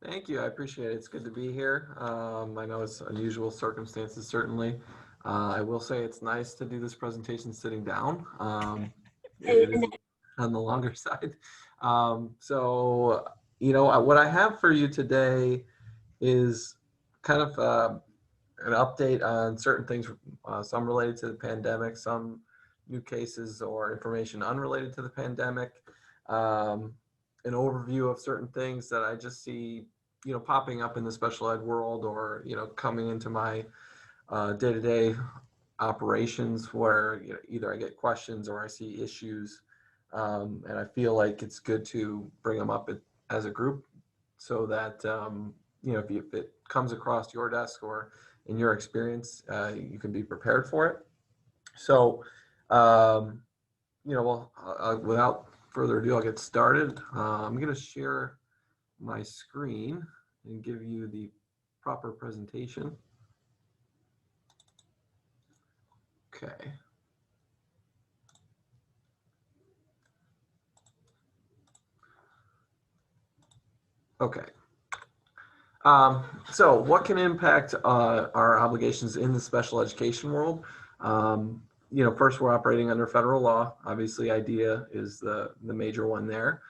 Thank you. I appreciate it. It's good to be here. I know it's unusual circumstances, certainly. I will say it's nice to do this presentation sitting down. It is on the longer side. What I have for you today is kind of an update on certain things, some related to the pandemic, some new cases or information unrelated to the pandemic, an overview of certain things that I just see, popping up in the special ed world or, coming into my day-to-day operations where, either I get questions or I see issues. And I feel like it's good to bring them up as a group so that, if it comes across your desk or in your experience, you can be prepared for it. So, without further ado, I'll get started. I'm going to share my screen and give you the proper presentation. Okay. Okay. So what can impact our obligations in the special education world? First, we're operating under federal law. Obviously, IDEA is the major one there.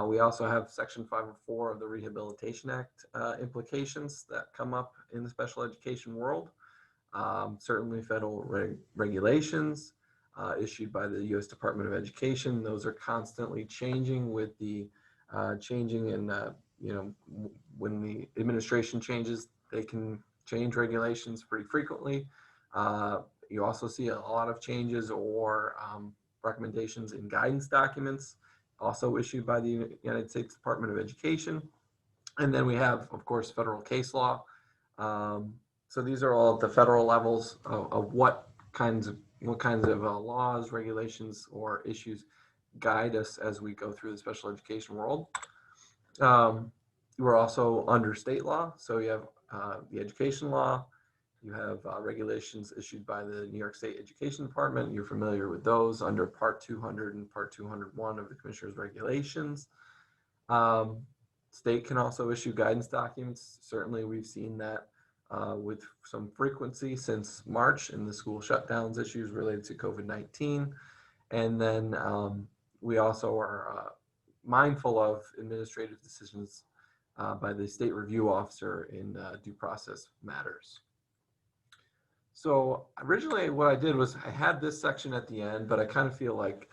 We also have Section 504 of the Rehabilitation Act implications that come up in the special education world. Certainly federal regulations issued by the U.S. Department of Education. Those are constantly changing with the changing in, when the administration changes, they can change regulations pretty frequently. You also see a lot of changes or recommendations in guidance documents also issued by the United States Department of Education. And then we have, of course, federal case law. So these are all at the federal levels of what kinds of laws, regulations, or issues guide us as we go through the special education world. We're also under state law. So you have the education law, you have regulations issued by the New York State Education Department. You're familiar with those under Part 200 and Part 201 of the Commissioner's Regulations. State can also issue guidance documents. Certainly we've seen that with some frequency since March in the school shutdowns issues related to COVID-19. And then we also are mindful of administrative decisions by the state review officer in due process matters. So originally what I did was I had this section at the end, but I kind of feel like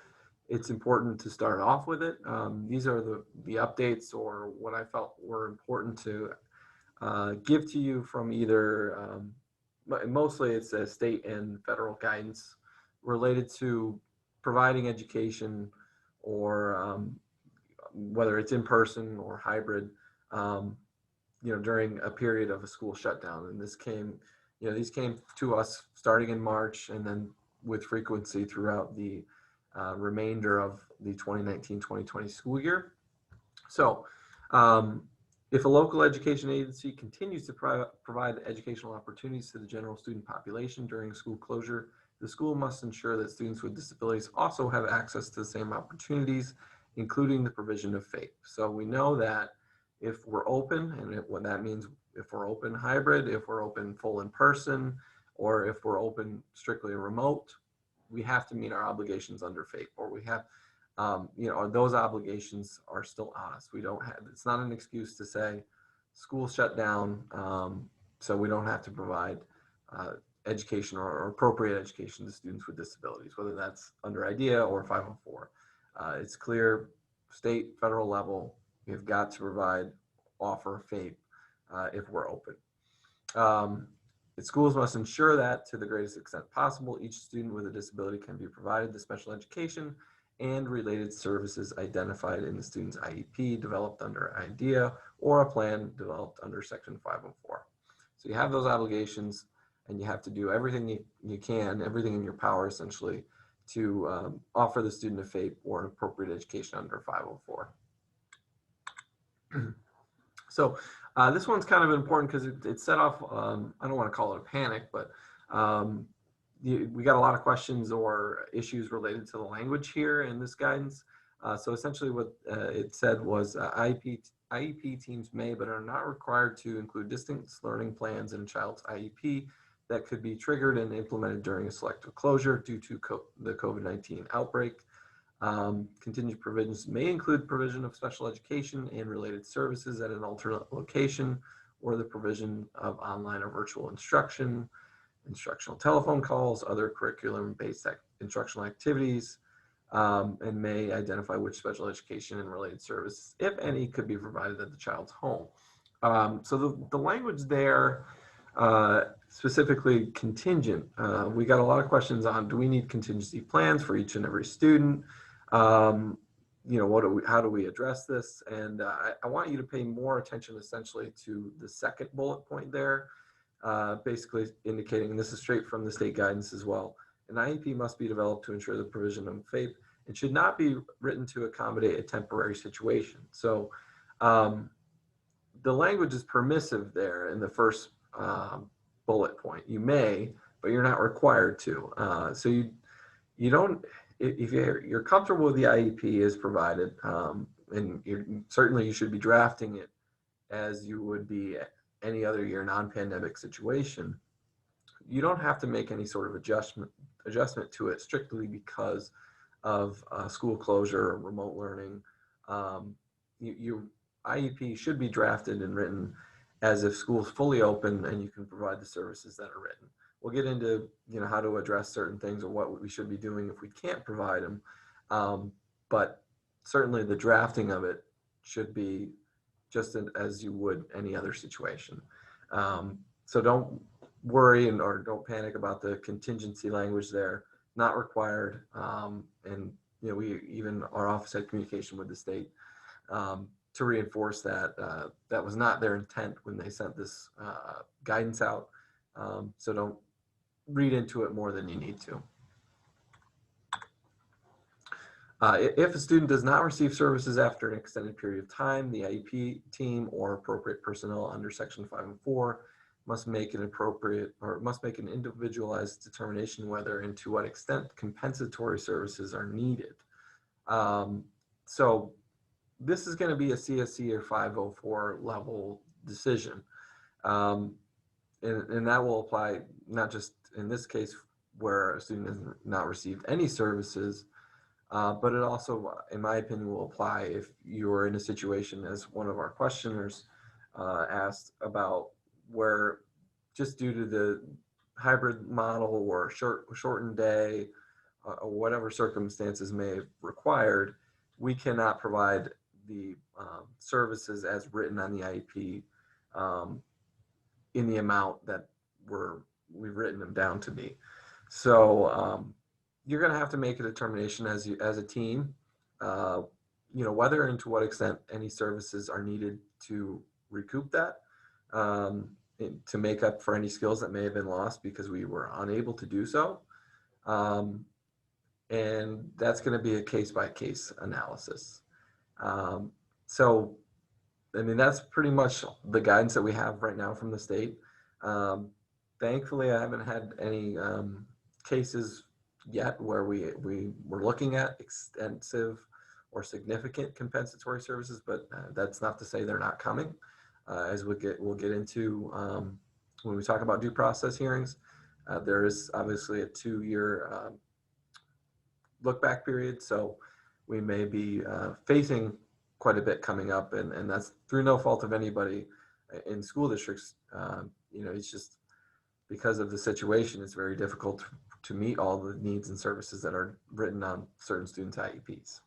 it's important to start off with it. These are the updates or what I felt were important to give to you from either, mostly it's a state and federal guidance related to providing education or whether it's in person or hybrid, during a period of a school shutdown. And this came, these came to us starting in March and then with frequency throughout the remainder of the 2019-2020 school year. So if a local education agency continues to provide educational opportunities to the general student population during school closure, the school must ensure that students with disabilities also have access to the same opportunities, including the provision of FAPE. So we know that if we're open, and what that means, if we're open hybrid, if we're open full in person, or if we're open strictly remote, we have to meet our obligations under FAPE, or we have, those obligations are still on us. We don't have, it's not an excuse to say school shut down, so we don't have to provide education or appropriate education to students with disabilities, whether that's under IDEA or 504. It's clear, state, federal level, we've got to provide, offer FAPE if we're open. The schools must ensure that to the greatest extent possible, each student with a disability can be provided the special education and related services identified in the student's IEP developed under IDEA or a plan developed under Section 504. So you have those obligations and you have to do everything you can, everything in your power essentially, to offer the student a FAPE or an appropriate education under 504. So this one's kind of important because it set off, I don't want to call it a panic, but we got a lot of questions or issues related to the language here in this guidance. So essentially what it said was IEP teams may but are not required to include distance learning plans in a child's IEP that could be triggered and implemented during a selective closure due to the COVID-19 outbreak. Contingent provisions may include provision of special education and related services at an alternate location, or the provision of online or virtual instruction, instructional telephone calls, other curriculum-based instructional activities, and may identify which special education and related services, if any, could be provided at the child's home. So the language there, specifically contingent, we got a lot of questions on, do we need contingency plans for each and every student? You know, how do we address this? And I want you to pay more attention essentially to the second bullet point there, basically indicating, and this is straight from the state guidance as well, an IEP must be developed to ensure the provision of FAPE and should not be written to accommodate a temporary situation. So the language is permissive there in the first bullet point. You may, but you're not required to. So you don't, if you're comfortable with the IEP as provided, and certainly you should be drafting it as you would be any other year non-pandemic situation, you don't have to make any sort of adjustment to it strictly because of school closure or remote learning. Your IEP should be drafted and written as if school's fully open and you can provide the services that are written. We'll get into, you know, how to address certain things or what we should be doing if we can't provide them. But certainly the drafting of it should be just as you would any other situation. So don't worry or don't panic about the contingency language there. Not required. And you know, we even our office had communication with the state to reinforce that that was not their intent when they sent this guidance out. So don't read into it more than you need to. If a student does not receive services after an extended period of time, the IEP team or appropriate personnel under Section 504 must make an individualized determination whether and to what extent compensatory services are needed. So this is going to be a CSE or 504 level decision. And that will apply not just in this case where a student has not received any services, but it also, in my opinion, will apply if you're in a situation, as one of our questioners asked about, where just due to the hybrid model or shortened day or whatever circumstances may have required, we cannot provide the services as written on the IEP in the amount that we've written them down to be. So you're going to have to make a determination as a team, you know, whether and to what extent any services are needed to recoup that, to make up for any skills that may have been lost because we were unable to do so. And that's going to be a case-by-case analysis. So, I mean, that's pretty much the guidance that we have right now from the state. Thankfully, I haven't had any cases yet where we were looking at extensive or significant compensatory services, but that's not to say they're not coming. As we'll get into when we talk about due process hearings, there is obviously a 2-year look back period, so we may be facing quite a bit coming up, and that's through no fault of anybody in school districts. You know, it's just because of the situation, it's very difficult to meet all the needs and services that are written on certain students' IEPs.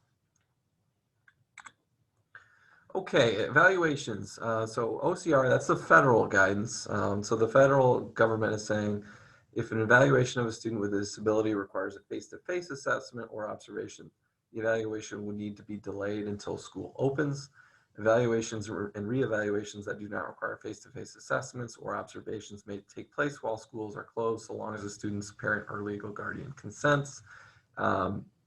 Okay, evaluations. So OCR, that's the federal guidance. So the federal government is saying if an evaluation of a student with a disability requires a face-to-face assessment or observation, the evaluation would need to be delayed until school opens. Evaluations and reevaluations that do not require face-to-face assessments or observations may take place while schools are closed, so long as the student's parent or legal guardian consents.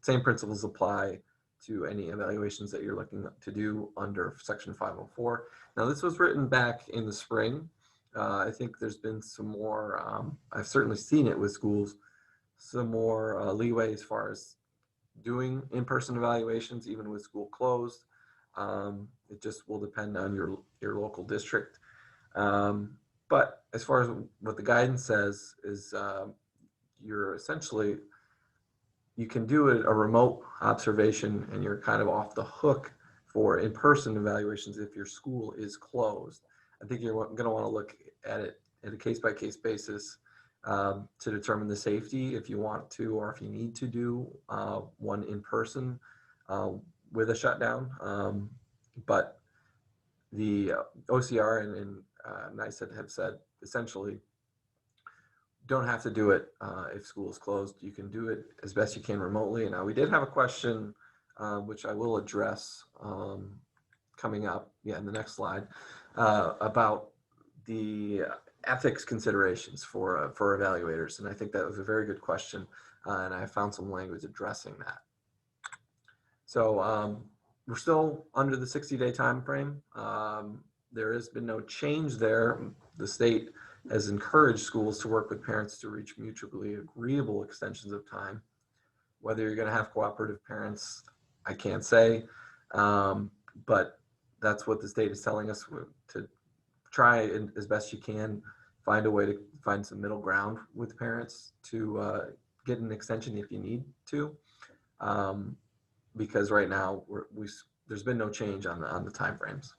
Same principles apply to any evaluations that you're looking to do under Section 504. Now, this was written back in the spring. I think there's been some more, I've certainly seen it with schools, some more leeway as far as doing in-person evaluations, even with school closed. It just will depend on your local district. But as far as what the guidance says is you're essentially, you can do a remote observation and you're kind of off the hook for in-person evaluations if your school is closed. I think you're going to want to look at it at a case-by-case basis to determine the safety if you want to or if you need to do one in person with a shutdown. But the OCR and NICET have said essentially don't have to do it if school is closed. You can do it as best you can remotely. And now we did have a question which I will address coming up, in the next slide, about the ethics considerations for evaluators. And I think that was a very good question, and I found some language addressing that. So we're still under the 60-day time frame. There has been no change there. The state has encouraged schools to work with parents to reach mutually agreeable extensions of time. Whether you're going to have cooperative parents, I can't say, but that's what the state is telling us, to try and, as best you can, find a way to find some middle ground with parents to get an extension if you need to, because right now there's been no change on the timeframes.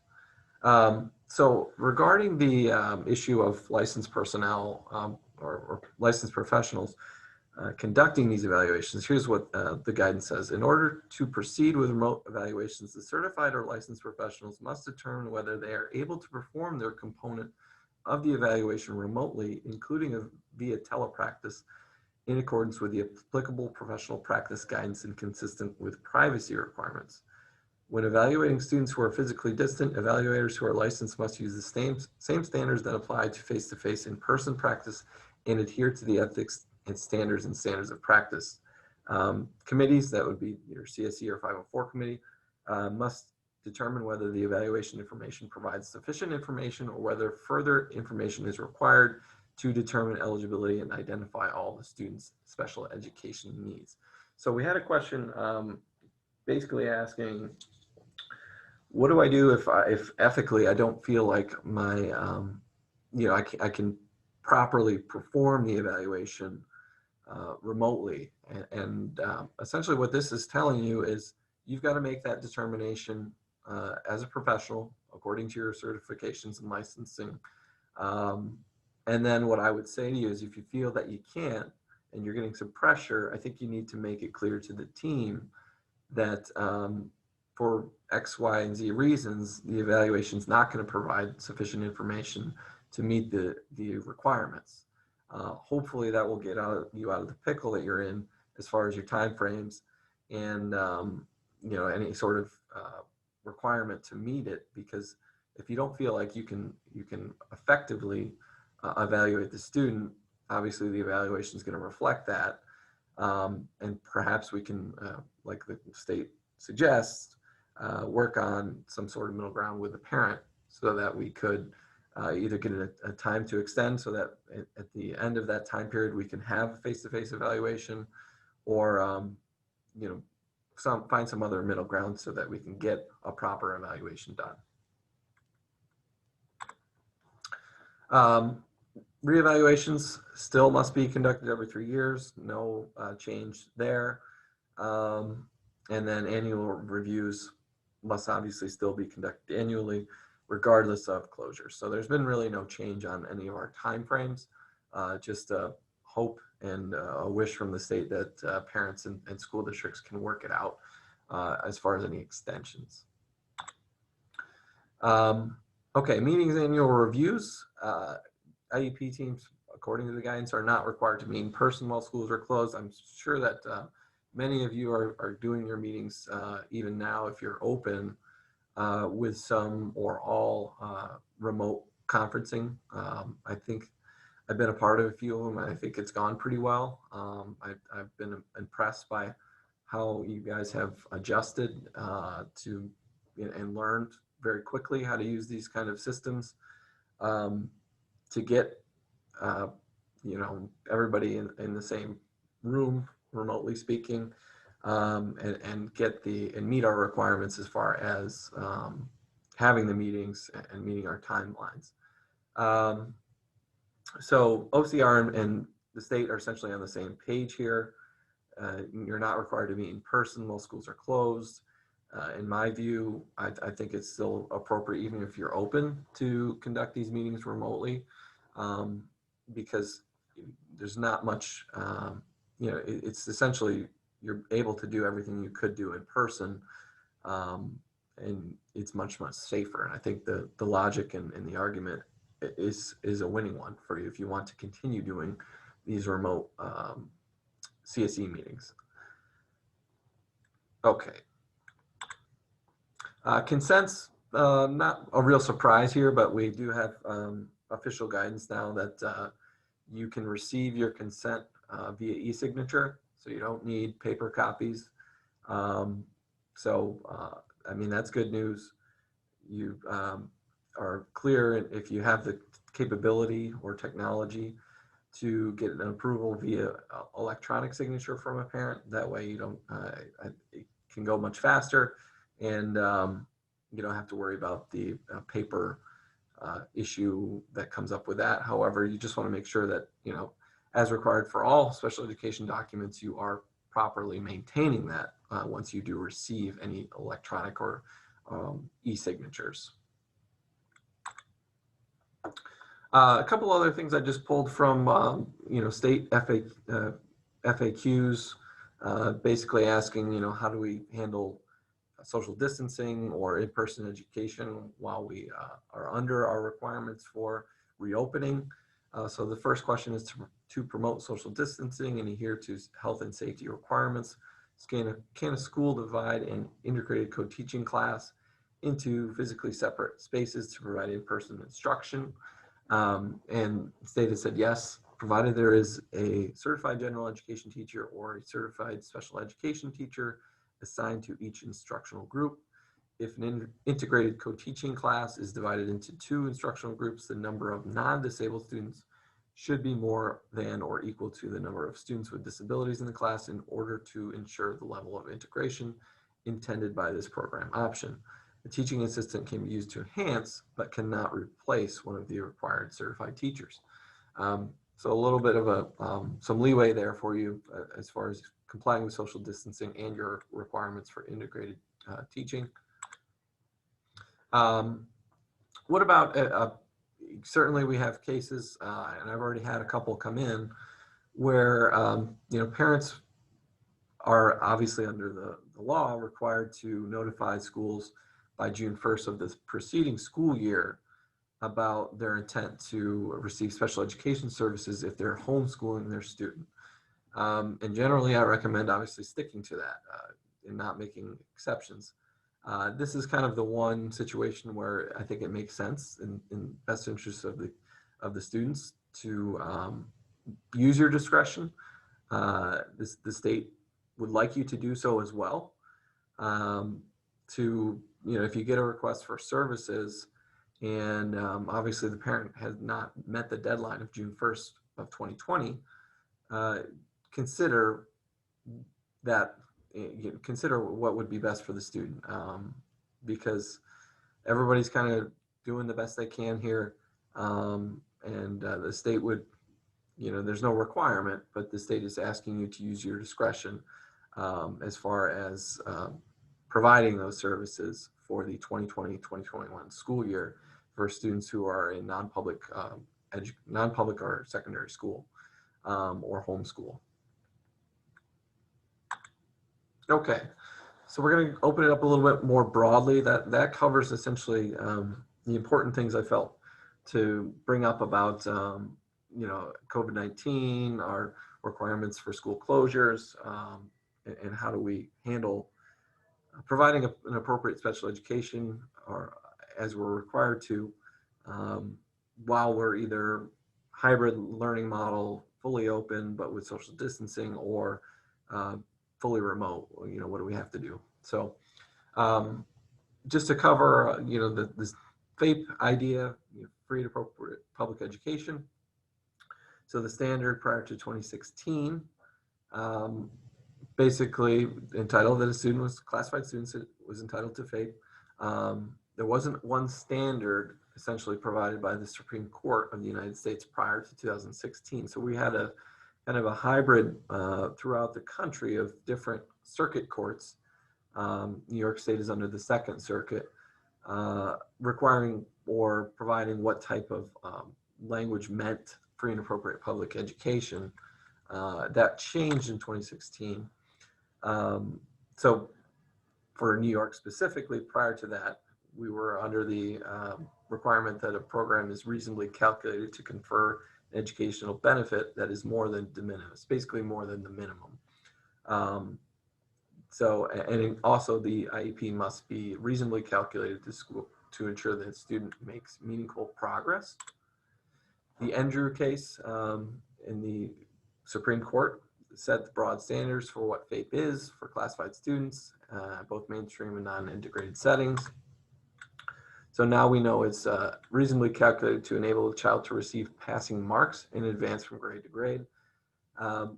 So regarding the issue of licensed personnel or licensed professionals conducting these evaluations, here's what the guidance says. In order to proceed with remote evaluations, the certified or licensed professionals must determine whether they are able to perform their component of the evaluation remotely, including via telepractice, in accordance with the applicable professional practice guidance and consistent with privacy requirements. When evaluating students who are physically distant, evaluators who are licensed must use the same standards that apply to face-to-face in-person practice and adhere to the ethics and standards of practice. Committees, that would be your CSE or 504 committee, must determine whether the evaluation information provides sufficient information or whether further information is required to determine eligibility and identify all the students' special education needs. So we had a question basically asking, what do I do if ethically I don't feel like my, I can properly perform the evaluation remotely? And essentially what this is telling you is you've got to make that determination as a professional according to your certifications and licensing. And then what I would say to you is if you feel that you can't and you're getting some pressure, I think you need to make it clear to the team that for X, Y, and Z reasons, the evaluation is not going to provide sufficient information to meet the requirements. Hopefully that will get you out of the pickle that you're in as far as your time frames and any sort of requirement to meet it, because if you don't feel like you can effectively evaluate the student, obviously the evaluation is going to reflect that, and perhaps we can, like the state suggests, work on some sort of middle ground with the parent so that we could either get a time to extend so that at the end of that time period we can have a face-to-face evaluation, or find some other middle ground so that we can get a proper evaluation done. Reevaluations still must be conducted every 3 years, no change there. And then annual reviews must obviously still be conducted annually, regardless of closure. So there's been really no change on any of our timeframes, just a hope and a wish from the state that parents and school districts can work it out as far as any extensions. Okay, meetings, annual reviews. IEP teams, according to the guidance, are not required to meet in person while schools are closed. I'm sure that many of you are doing your meetings even now if you're open with some or all remote conferencing. I think I've been a part of a few of them, and I think it's gone pretty well. I've been impressed by how you guys have adjusted to and learned very quickly how to use these kind of systems to get everybody in the same room, remotely speaking. and meet our requirements as far as having the meetings and meeting our timelines. So OCR and the state are essentially on the same page here. You're not required to meet in person. Most schools are closed. In my view, I think it's still appropriate, even if you're open to conduct these meetings remotely, because there's not much, it's essentially you're able to do everything you could do in person, and it's much, much safer. And I think the logic and the argument is a winning one for you if you want to continue doing these remote CSE meetings. Okay. Consents, not a real surprise here, but we do have official guidance now that you can receive your consent via e-signature, so you don't need paper copies. I mean, that's good news. You are clear if you have the capability or technology to get an approval via electronic signature from a parent. That way you don't, it can go much faster, and you don't have to worry about the paper issue that comes up with that. However, you just want to make sure that, as required for all special education documents, you are properly maintaining that once you do receive any electronic or e-signatures. A couple other things I just pulled from, state FAQs, basically asking, how do we handle social distancing or in-person education while we are under our requirements for reopening. So the first question is to promote social distancing and adhere to health and safety requirements. Can a school divide an integrated co-teaching class into physically separate spaces to provide in-person instruction? And the state has said yes, provided there is a certified general education teacher or a certified special education teacher assigned to each instructional group. If an integrated co-teaching class is divided into 2 instructional groups, the number of non-disabled students should be more than or equal to the number of students with disabilities in the class in order to ensure the level of integration intended by this program option. The teaching assistant can be used to enhance, but cannot replace one of the required certified teachers. So a little bit of some leeway there for you as far as complying with social distancing and your requirements for integrated teaching. What about, certainly we have cases, and I've already had a couple come in, where parents are obviously under the law required to notify schools by June 1st of the preceding school year about their intent to receive special education services if they're homeschooling their student. And generally, I recommend obviously sticking to that and not making exceptions. This is kind of the one situation where I think it makes sense in best interest of the students to use your discretion. The state would like you to do so as well. If you get a request for services and obviously the parent has not met the deadline of June 1st of 2020, consider that, consider what would be best for the student, because everybody's kind of doing the best they can here, and the state would, there's no requirement, but the state is asking you to use your discretion as far as providing those services for the 2020-2021 school year for students who are in non-public or secondary school or homeschool. Okay, so we're going to open it up a little bit more broadly. That covers essentially the important things I felt to bring up about COVID-19, our requirements for school closures, and how do we handle providing an appropriate special education, or as we're required to, while we're either hybrid learning model, fully open but with social distancing, or fully remote. What do we have to do? So just to cover, this FAPE idea, free and appropriate public education. So the standard prior to 2016 basically entitled that a student was classified student was entitled to FAPE. There wasn't one standard essentially provided by the Supreme Court of the United States prior to 2016. So we had a kind of a hybrid throughout the country of different circuit courts. New York State is under the Second Circuit, requiring or providing what type of language meant free and appropriate public education. That changed in 2016. So for New York specifically, prior to that, we were under the requirement that a program is reasonably calculated to confer an educational benefit that is more than de minimis, basically more than the minimum. And also the IEP must be reasonably calculated to ensure that the student makes meaningful progress. The Andrew case in the Supreme Court set the broad standards for what FAPE is for classified students, both mainstream and non-integrated settings. So now we know it's reasonably calculated to enable the child to receive passing marks in advance from grade to grade.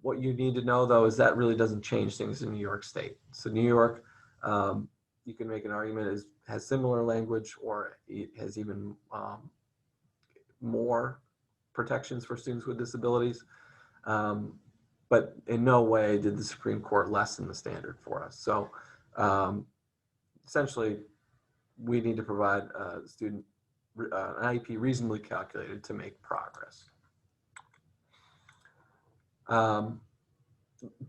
What you need to know, though, is that really doesn't change things in New York State. So New York, you can make an argument, has similar language, or it has even more protections for students with disabilities. But in no way did the Supreme Court lessen the standard for us. So essentially, we need to provide a student an IEP reasonably calculated to make progress.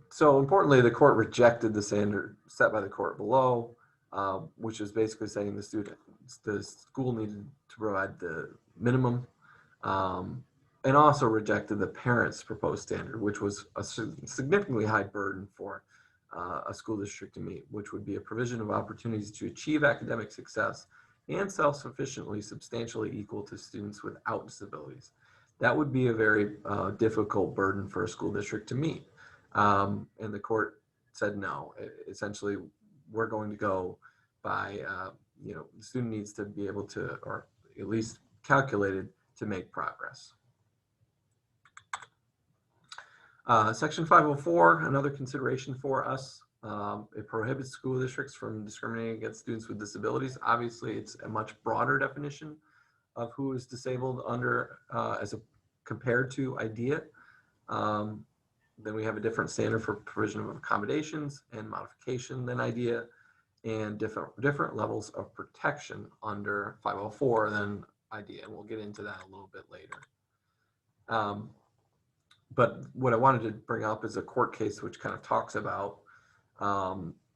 So importantly, the court rejected the standard set by the court below, which is basically saying the school needed to provide the minimum, and also rejected the parents' proposed standard, which was a significantly high burden for a school district to meet, which would be a provision of opportunities to achieve academic success and self-sufficiently substantially equal to students without disabilities. That would be a very difficult burden for a school district to meet. And the court said no. Essentially, we're going to go by, the student needs to be able to, or at least calculated to make progress. Section 504, another consideration for us, it prohibits school districts from discriminating against students with disabilities. Obviously, it's a much broader definition of who is disabled under compared to IDEA. Then we have a different standard for provision of accommodations and modification than IDEA, and different levels of protection under 504 than IDEA. And we'll get into that a little bit later. But what I wanted to bring up is a court case which kind of talks about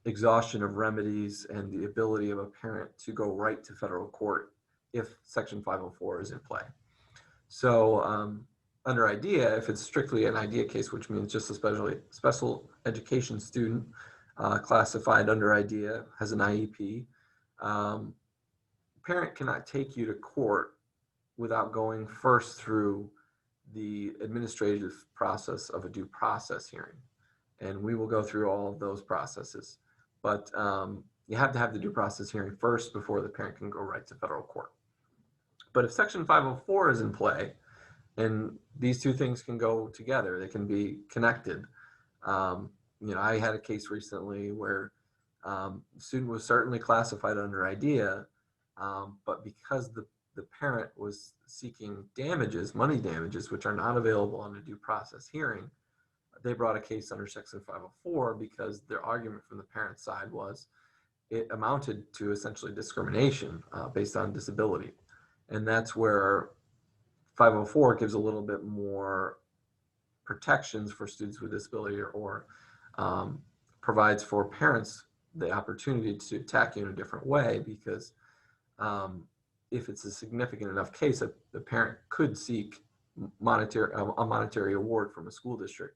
exhaustion of remedies and the ability of a parent to go right to federal court if Section 504 is in play. So under IDEA, if it's strictly an IDEA case, which means just a special education student classified under IDEA has an IEP, parent cannot take you to court without going first through the administrative process of a due process hearing. And we will go through all of those processes. But you have to have the due process hearing first before the parent can go right to federal court. But if Section 504 is in play, and these two things can go together, they can be connected. I had a case recently where the student was certainly classified under IDEA, but because the parent was seeking damages, money damages, which are not available on a due process hearing, they brought a case under Section 504 because their argument from the parent side was it amounted to essentially discrimination based on disability. And that's where 504 gives a little bit more protections for students with disability, or provides for parents the opportunity to attack you in a different way, because if it's a significant enough case, the parent could seek a monetary award from a school district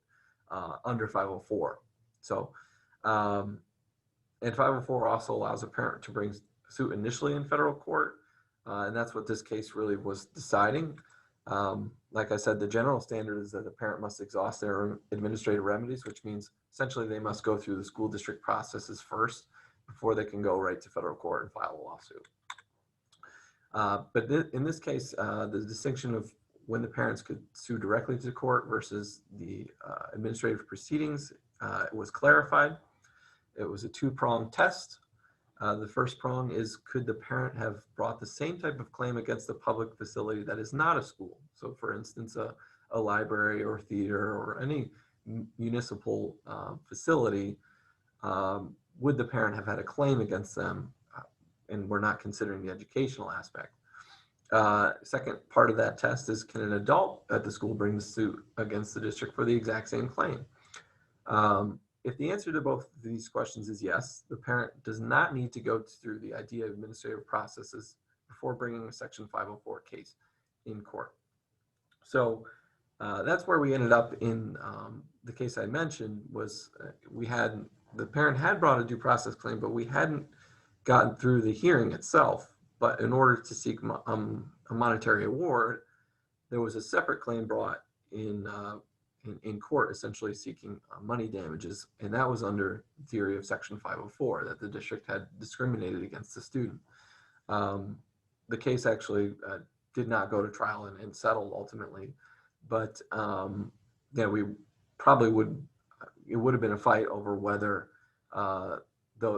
under 504. So, and 504 also allows a parent to bring suit initially in federal court, and that's what this case really was deciding. Like I said, the general standard is that the parent must exhaust their administrative remedies, which means essentially they must go through the school district processes first before they can go right to federal court and file a lawsuit. But in this case, the distinction of when the parents could sue directly to the court versus the administrative proceedings it was clarified. It was a two-pronged test. The first prong is, could the parent have brought the same type of claim against a public facility that is not a school? So for instance, a library or theater or any municipal facility, would the parent have had a claim against them? And we're not considering the educational aspect. Second part of that test is, can an adult at the school bring the suit against the district for the exact same claim? If the answer to both of these questions is yes, the parent does not need to go through the IDEA administrative processes before bringing a Section 504 case in court. So that's where we ended up in the case I mentioned. Was the parent had brought a due process claim, but we hadn't gotten through the hearing itself. But in order to seek a monetary award, there was a separate claim brought in court, essentially seeking money damages, and that was under theory of Section 504, that the district had discriminated against the student. The case actually did not go to trial and settled ultimately, but we probably it would have been a fight over whether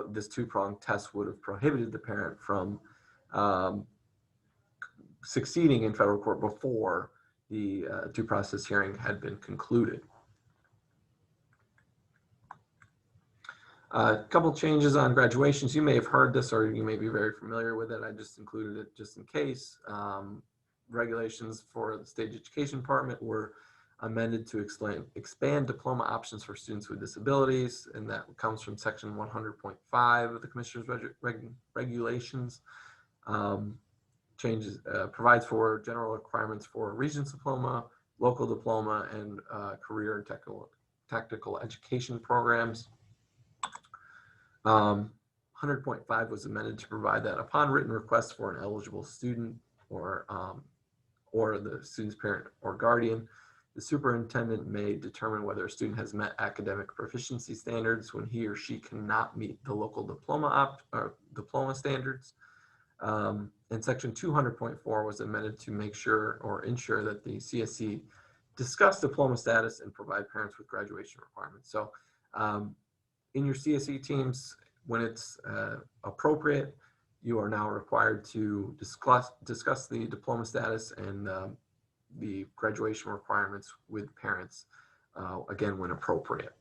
this two-pronged test would have prohibited the parent from succeeding in federal court before the due process hearing had been concluded. A couple changes on graduations. You may have heard this or you may be very familiar with it. I just included it just in case. Regulations for the state education department were amended to expand diploma options for students with disabilities, and that comes from Section 100.5 of the Commissioner's regulations. Changes provides for general requirements for Regents diploma, local diploma, and career and technical education programs. 100.5 was amended to provide that upon written request for an eligible student or the student's parent or guardian, the superintendent may determine whether a student has met academic proficiency standards when he or she cannot meet the local diploma standards. And Section 200.4 was amended to make sure or ensure that the CSC discuss diploma status and provide parents with graduation requirements. So in your CSE teams, when it's appropriate, you are now required to discuss the diploma status and the graduation requirements with parents, again, when appropriate.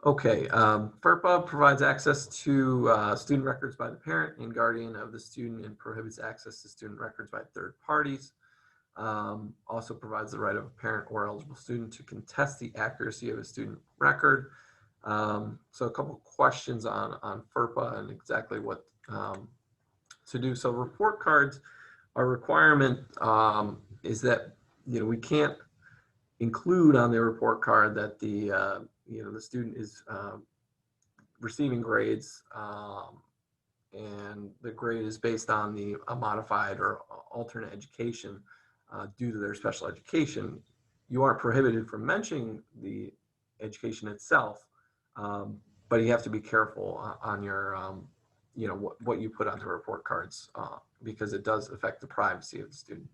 Okay, FERPA provides access to student records by the parent and guardian of the student and prohibits access to student records by third parties. Also provides the right of a parent or eligible student to contest the accuracy of a student record. So a couple questions on FERPA and exactly what to do. So report cards, our requirement is that we can't include on the report card that the student is receiving grades and the grade is based on a modified or alternate education due to their special education. You aren't prohibited from mentioning the education itself, but you have to be careful on your what you put on the report cards because it does affect the privacy of the student.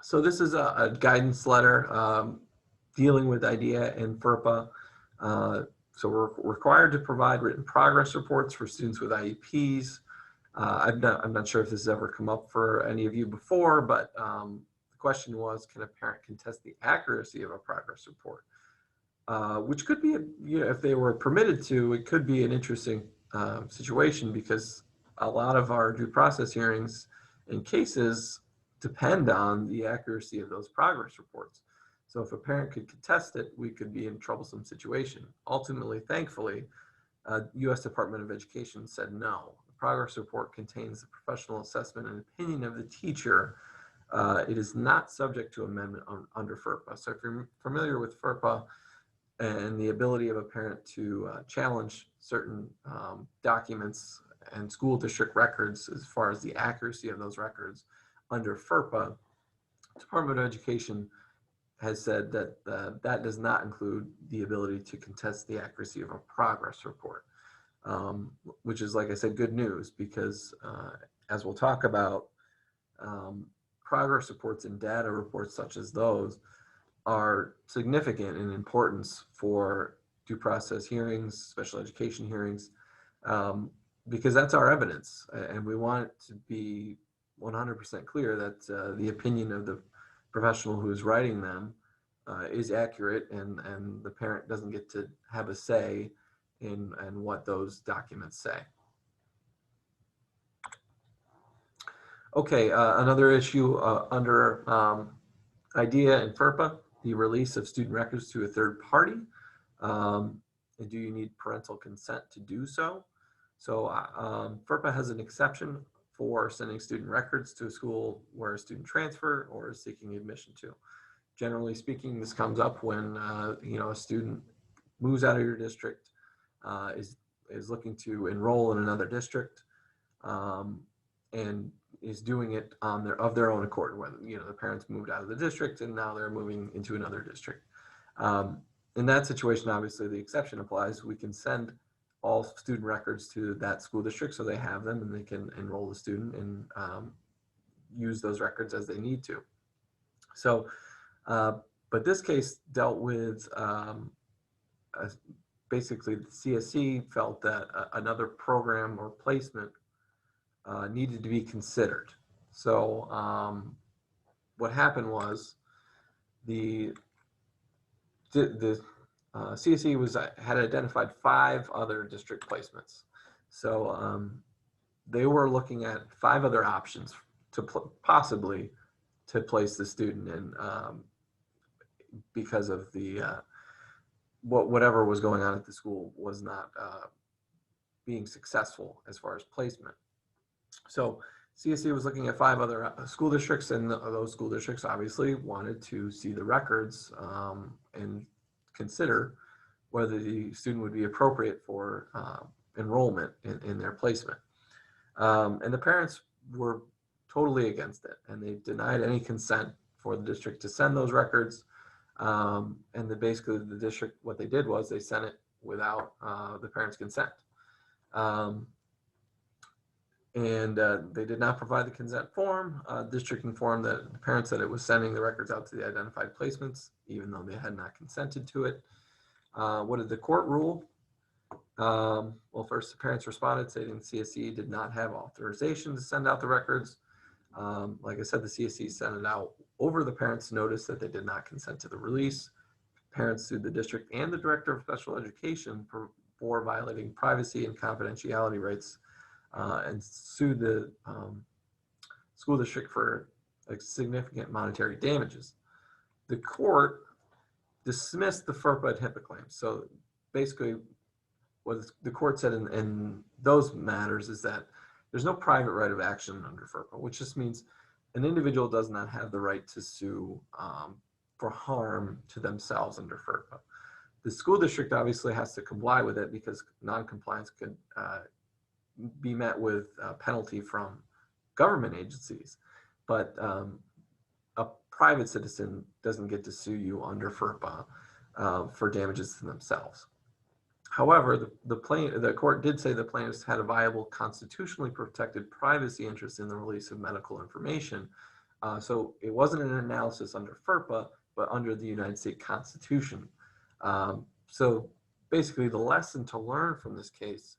So this is a guidance letter dealing with IDEA and FERPA. So we're required to provide written progress reports for students with IEPs. I'm not sure if this has ever come up for any of you before, but the question was, can a parent contest the accuracy of a progress report? Which could be, if they were permitted to, it could be an interesting situation because a lot of our due process hearings and cases depend on the accuracy of those progress reports. So if a parent could contest it, we could be in a troublesome situation. Ultimately, thankfully, U.S. Department of Education said no. The progress report contains the professional assessment and opinion of the teacher. It is not subject to amendment under FERPA. So if you're familiar with FERPA and the ability of a parent to challenge certain documents and school district records as far as the accuracy of those records under FERPA, Department of Education has said that that does not include the ability to contest the accuracy of a progress report, which is, like I said, good news because as we'll talk about, progress reports and data reports such as those are significant in importance for due process hearings, special education hearings, because that's our evidence. And we want it to be 100% clear that the opinion of the professional who is writing them is accurate, and the parent doesn't get to have a say in what those documents say. Okay, another issue under IDEA and FERPA, the release of student records to a third party. And do you need parental consent to do so? So FERPA has an exception for sending student records to a school where a student transfer or is seeking admission to. Generally speaking, this comes up when a student moves out of your district, is looking to enroll in another district, and is doing it of their own accord. Whether the parents moved out of the district and now they're moving into another district. In that situation, obviously the exception applies. We can send all student records to that school district so they have them and they can enroll the student and use those records as they need to. So, but this case dealt with basically the CSE felt that another program or placement needed to be considered. So what happened was the CSE had identified 5 other district placements. So they were looking at 5 other options to possibly to place the student in because of the whatever was going on at the school was not being successful as far as placement. So CSE was looking at 5 other school districts, and those school districts obviously wanted to see the records and consider whether the student would be appropriate for enrollment in their placement. And the parents were totally against it, and they denied any consent for the district to send those records. And basically the district, what they did was they sent it without the parents' consent. And they did not provide the consent form. District informed the parents that it was sending the records out to the identified placements, even though they had not consented to it. What did the court rule? Well, first the parents responded saying the CSE did not have authorization to send out the records. Like I said, the CSE sent it out over the parents' notice that they did not consent to the release. Parents sued the district and the director of special education for violating privacy and confidentiality rights, and sued the school district for significant monetary damages. The court dismissed the FERPA and HIPAA claims. So basically what the court said in those matters is that there's no private right of action under FERPA, which just means an individual does not have the right to sue for harm to themselves under FERPA. The school district obviously has to comply with it because non-compliance could be met with a penalty from government agencies, but a private citizen doesn't get to sue you under FERPA for damages to themselves. However, the court did say the plaintiffs had a viable constitutionally protected privacy interest in the release of medical information. So it wasn't an analysis under FERPA, but under the United States Constitution. So basically the lesson to learn from this case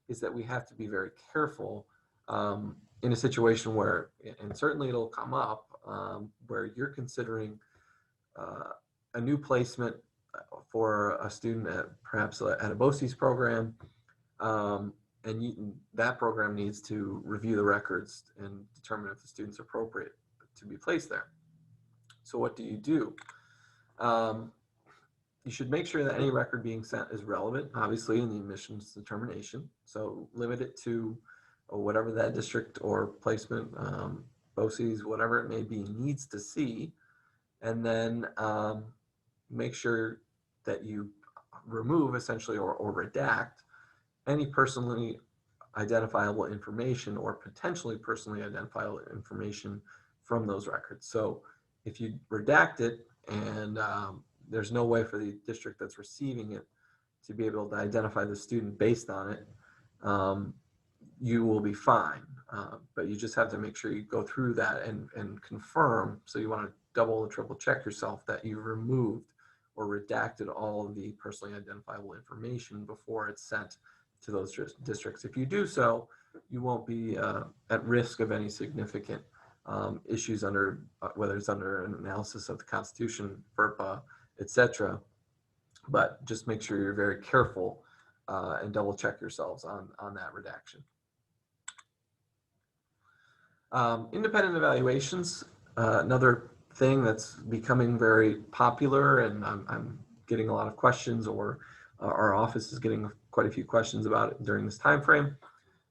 is that we have to be very careful in a situation where, and certainly it'll come up, where you're considering a new placement for a student at perhaps at a BOCES program, and that program needs to review the records and determine if the student's appropriate to be placed there. So what do? You should make sure that any record being sent is relevant, obviously, in the admissions determination. So limit it to whatever that district or placement, BOCES, whatever it may be, needs to see. And then make sure that you remove essentially or redact any personally identifiable information or potentially personally identifiable information from those records. So if you redact it and there's no way for the district that's receiving it to be able to identify the student based on it, you will be fine. But you just have to make sure you go through that and confirm. So you want to double or triple check yourself that you've removed or redacted all of the personally identifiable information before it's sent to those districts. If you do so, you won't be at risk of any significant issues under, whether it's under an analysis of the Constitution, FERPA, etc. But just make sure you're very careful and double check yourselves on that redaction. Independent evaluations, another thing that's becoming very popular, and I'm getting a lot of questions, or our office is getting quite a few questions about it during this time frame.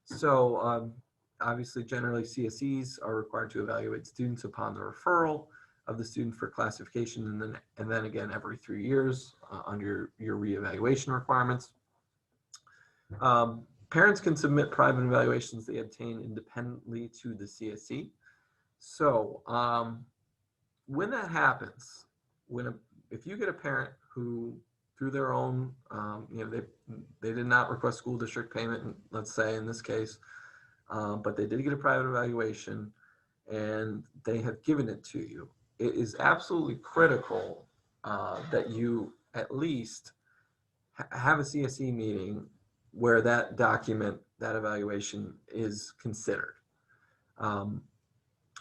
So obviously, generally, CSEs are required to evaluate students upon the referral of the student for classification, and then again every 3 years under your reevaluation requirements. Parents can submit private evaluations they obtain independently to the CSE. So when that happens, if you get a parent who, through their own, they did not request school district payment, let's say in this case, but they did get a private evaluation and they have given it to you, it is absolutely critical that you at least have a CSE meeting where that document, that evaluation is considered.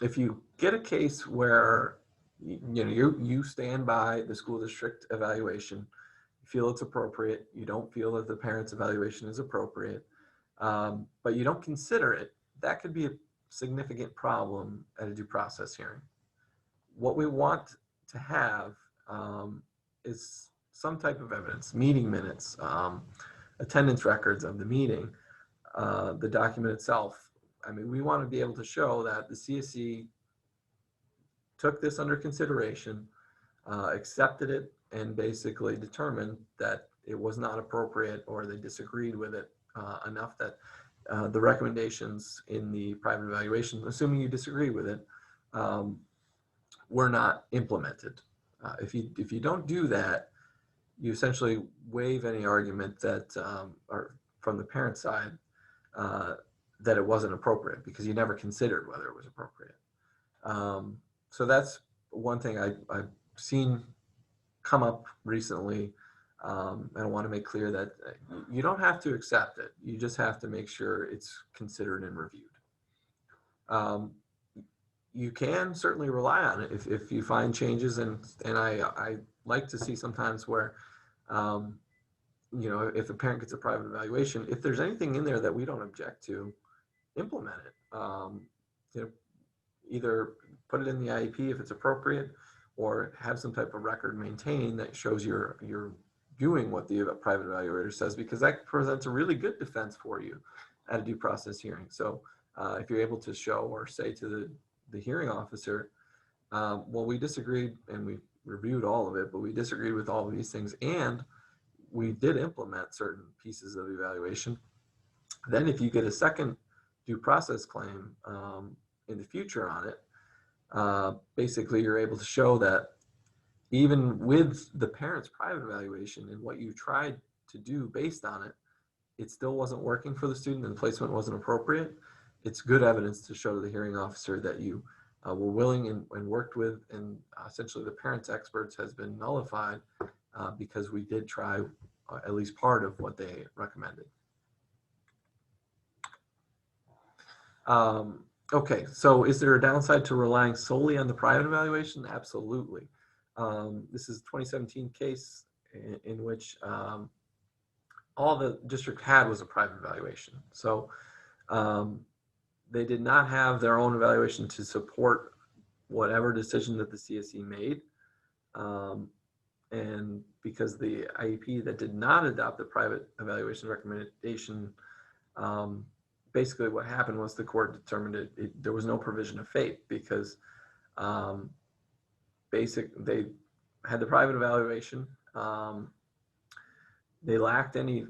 If you get a case where you stand by the school district evaluation, you feel it's appropriate, you don't feel that the parent's evaluation is appropriate, but you don't consider it, that could be a significant problem at a due process hearing. What we want to have is some type of evidence, meeting minutes, attendance records of the meeting, the document itself. I mean, we want to be able to show that the CSE took this under consideration, accepted it, and basically determined that it was not appropriate, or they disagreed with it enough that the recommendations in the private evaluation, assuming you disagree with it, were not implemented. If you don't do that, you essentially waive any argument that, or from the parent side, that it wasn't appropriate because you never considered whether it was appropriate. So that's one thing I've seen come up recently, and I want to make clear that you don't have to accept it. You just have to make sure it's considered and reviewed. You can certainly rely on it if you find changes, and I like to see sometimes where, if a parent gets a private evaluation, if there's anything in there that we don't object to, implement it. Either put it in the IEP if it's appropriate, or have some type of record maintained that shows you're doing what the private evaluator says, because that presents a really good defense for you at a due process hearing. So if you're able to show or say to the hearing officer, well, we disagreed and we reviewed all of it, but we disagreed with all of these things, and we did implement certain pieces of evaluation. Then if you get a second due process claim in the future on it, basically you're able to show that even with the parent's private evaluation and what you tried to do based on it, it still wasn't working for the student and placement wasn't appropriate. It's good evidence to show to the hearing officer that you were willing and worked with, and essentially the parent's experts has been nullified because we did try at least part of what they recommended. Okay, so is there a downside to relying solely on the private evaluation? Absolutely. This is a 2017 case in which all the district had was a private evaluation. So they did not have their own evaluation to support whatever decision that the CSE made. And because the IEP that did not adopt the private evaluation recommendation, basically what happened was the court determined there was no provision of faith, because they had the private evaluation. They lacked any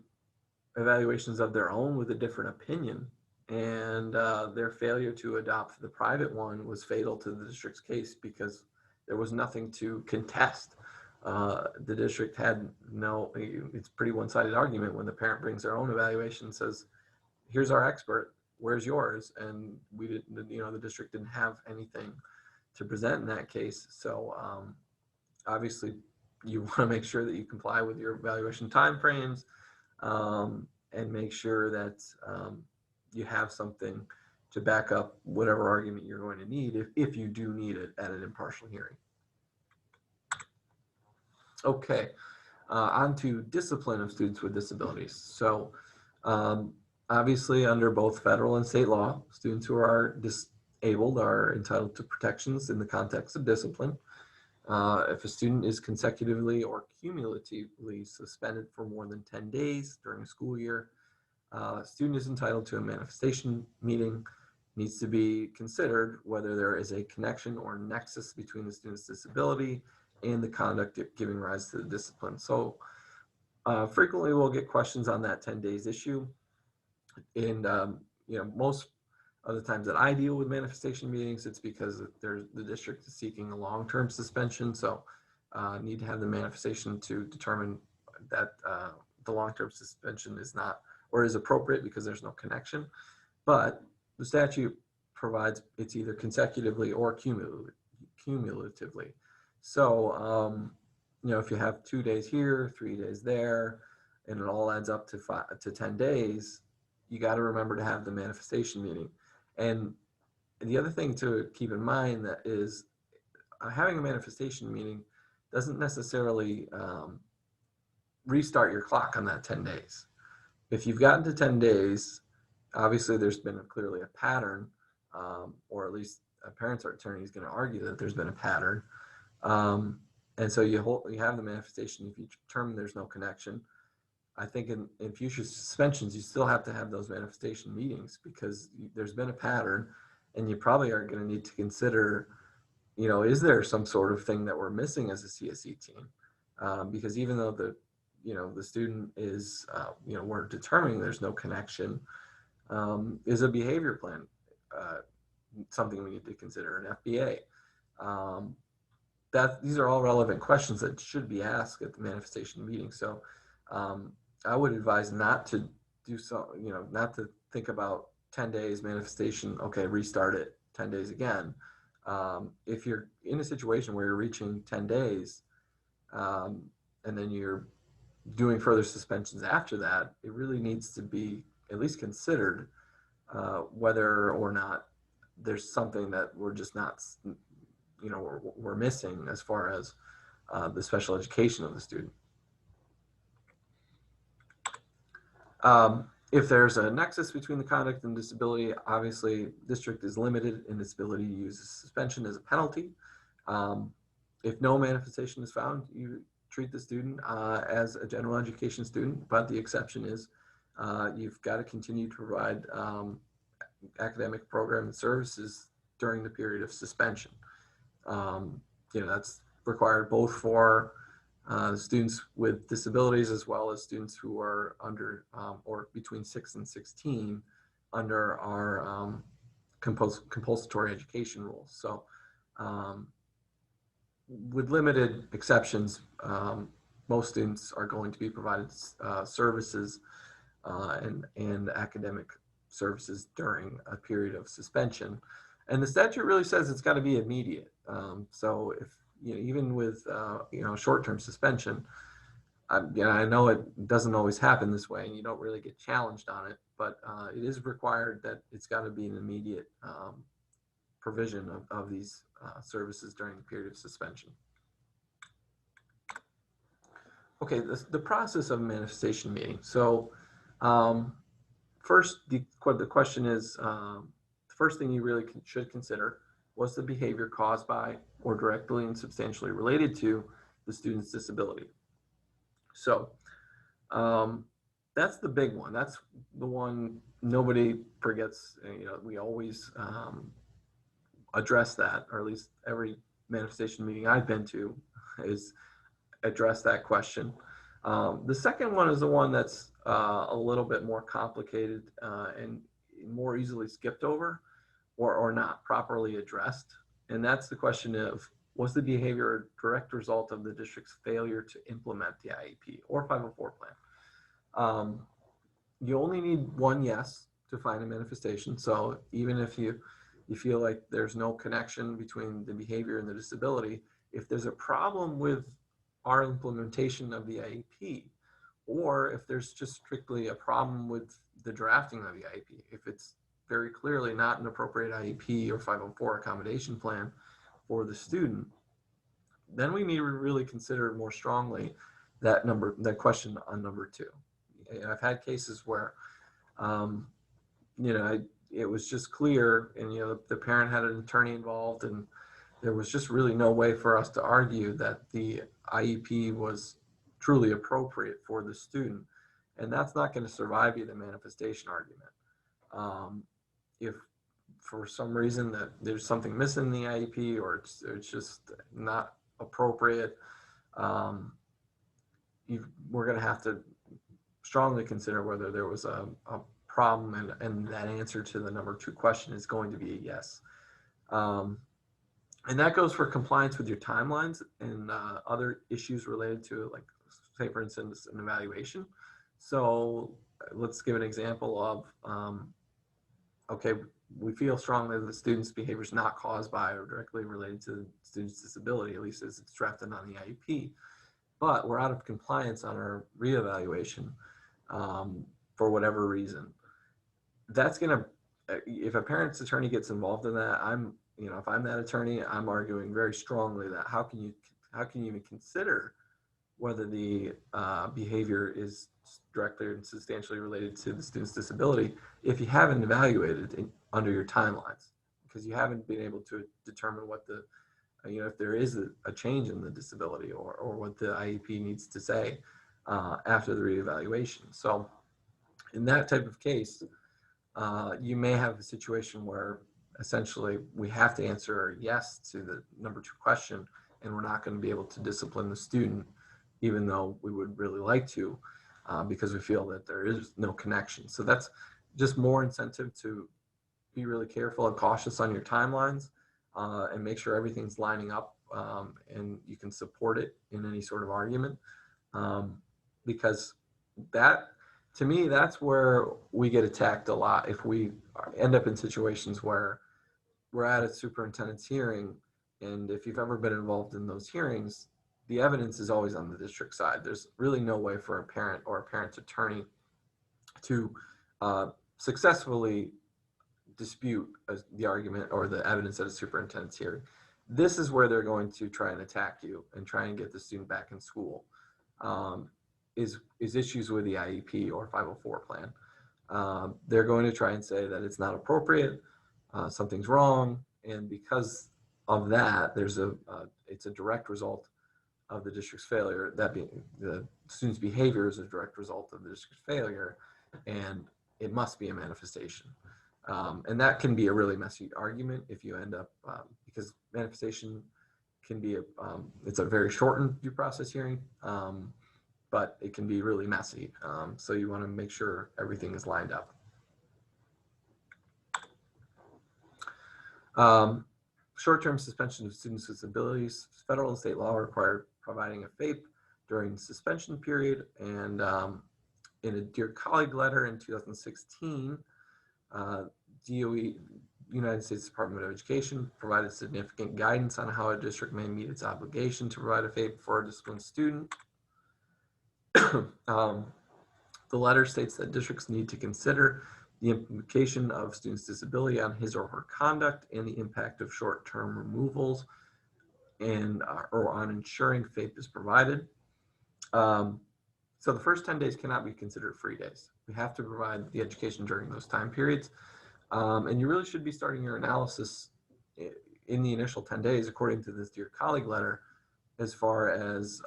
evaluations of their own with a different opinion, and their failure to adopt the private one was fatal to the district's case because there was nothing to contest. The district had it's a pretty one-sided argument when the parent brings their own evaluation and says, here's our expert, where's yours? And we didn't, the district didn't have anything to present in that case. So obviously you want to make sure that you comply with your evaluation timeframes, and make sure that you have something to back up whatever argument you're going to need if you do need it at an impartial hearing. Okay, on to discipline of students with disabilities. So obviously under both federal and state law, students who are disabled are entitled to protections in the context of discipline. If a student is consecutively or cumulatively suspended for more than 10 days during a school year, a student is entitled to a manifestation meeting. Needs to be considered whether there is a connection or nexus between the student's disability and the conduct giving rise to the discipline. So frequently we'll get questions on that 10 days issue. And most of the times that I deal with manifestation meetings, it's because the district is seeking a long-term suspension. So need to have the manifestation to determine that the long-term suspension is not or is appropriate because there's no connection. But the statute provides it's either consecutively or cumulatively. So, if you have 2 days here, 3 days there, and it all adds up to 10 days, you got to remember to have the manifestation meeting. And the other thing to keep in mind that is having a manifestation meeting doesn't necessarily restart your clock on that 10 days. If you've gotten to 10 days, obviously there's been clearly a pattern, or at least a parent's attorney is going to argue that there's been a pattern. And so you have the manifestation. If you determine there's no connection, I think in future suspensions, you still have to have those manifestation meetings because there's been a pattern, and you probably are going to need to consider, is there some sort of thing that we're missing as a CSE team? Because even though the student is, we're determining there's no connection, is a behavior plan something we need to consider, an FBA? These are all relevant questions that should be asked at the manifestation meeting. So I would advise not to do so, not to think about 10 days manifestation, okay, restart it 10 days again. If you're in a situation where you're reaching 10 days and then you're doing further suspensions after that, it really needs to be at least considered whether or not there's something that we're just not, we're missing as far as the special education of the student. If there's a nexus between the conduct and disability, obviously district is limited in its ability to use suspension as a penalty. If no manifestation is found, you treat the student as a general education student, but the exception is you've got to continue to provide academic program and services during the period of suspension. That's required both for students with disabilities as well as students who are under or between 6 and 16 under our compulsory education rules. So with limited exceptions, most students are going to be provided services and academic services during a period of suspension. And the statute really says it's got to be immediate. So if, even with, short-term suspension, I know it doesn't always happen this way and you don't really get challenged on it, but it is required that it's got to be an immediate provision of these services during the period of suspension. Okay, the process of a manifestation meeting. So first, the question is, the first thing you really should consider was the behavior caused by or directly and substantially related to the student's disability. So that's the big one. That's the one nobody forgets. We always address that, or at least every manifestation meeting I've been to is address that question. The second one is the one that's a little bit more complicated and more easily skipped over or not properly addressed. And that's the question of, was the behavior a direct result of the district's failure to implement the IEP or 504 plan? You only need one yes to find a manifestation. So even if you feel like there's no connection between the behavior and the disability, if there's a problem with our implementation of the IEP, or if there's just strictly a problem with the drafting of the IEP, if it's very clearly not an appropriate IEP or 504 accommodation plan for the student, then we need to really consider more strongly that question on number 2. I've had cases where, it was just clear, and the parent had an attorney involved, and there was just really no way for us to argue that the IEP was truly appropriate for the student, and that's not going to survive you the manifestation argument. If for some reason that there's something missing in the IEP, or it's just not appropriate, we're going to have to strongly consider whether there was a problem, and that answer to the number 2 question is going to be a yes. And that goes for compliance with your timelines and other issues related to it, like, say, for instance, an evaluation. So let's give an example of, okay, we feel strongly that the student's behavior is not caused by or directly related to the student's disability, at least as it's drafted on the IEP, but we're out of compliance on our reevaluation for whatever reason. That's going to, if a parent's attorney gets involved in that, if I'm that attorney, I'm arguing very strongly that how can you even consider whether the behavior is directly and substantially related to the student's disability if you haven't evaluated under your timelines, because you haven't been able to determine what the, if there is a change in the disability, or what the IEP needs to say after the reevaluation. So in that type of case, you may have a situation where essentially we have to answer yes to the number 2 question, and we're not going to be able to discipline the student, even though we would really like to, because we feel that there is no connection. So that's just more incentive to be really careful and cautious on your timelines, and make sure everything's lining up, and you can support it in any sort of argument, because that, to me, that's where we get attacked a lot. If we end up in situations where we're at a superintendent's hearing, and if you've ever been involved in those hearings, the evidence is always on the district side. There's really no way for a parent or a parent's attorney to successfully dispute the argument or the evidence at a superintendent's hearing. This is where they're going to try and attack you and try and get the student back in school, is issues with the IEP or 504 plan. They're going to try and say that it's not appropriate, something's wrong, and because of that, it's a direct result of the district's failure. That being, the student's behavior is a direct result of the district's failure, and it must be a manifestation. And that can be a really messy argument if you end up, because manifestation can be it's a very shortened due process hearing, but it can be really messy. So you want to make sure everything is lined up. Short-term suspension of students with disabilities. Federal and state law require providing a FAPE during the suspension period. And in a Dear Colleague letter in 2016, DOE, United States Department of Education, provided significant guidance on how a district may meet its obligation to provide a FAPE for a disciplined student. The letter states that districts need to consider the implication of students' disability on his or her conduct and the impact of short-term removals, and or on ensuring FAPE is provided. So the first 10 days cannot be considered free days. We have to provide the education during those time periods. And you really should be starting your analysis in the initial 10 days, according to this Dear Colleague letter, as far as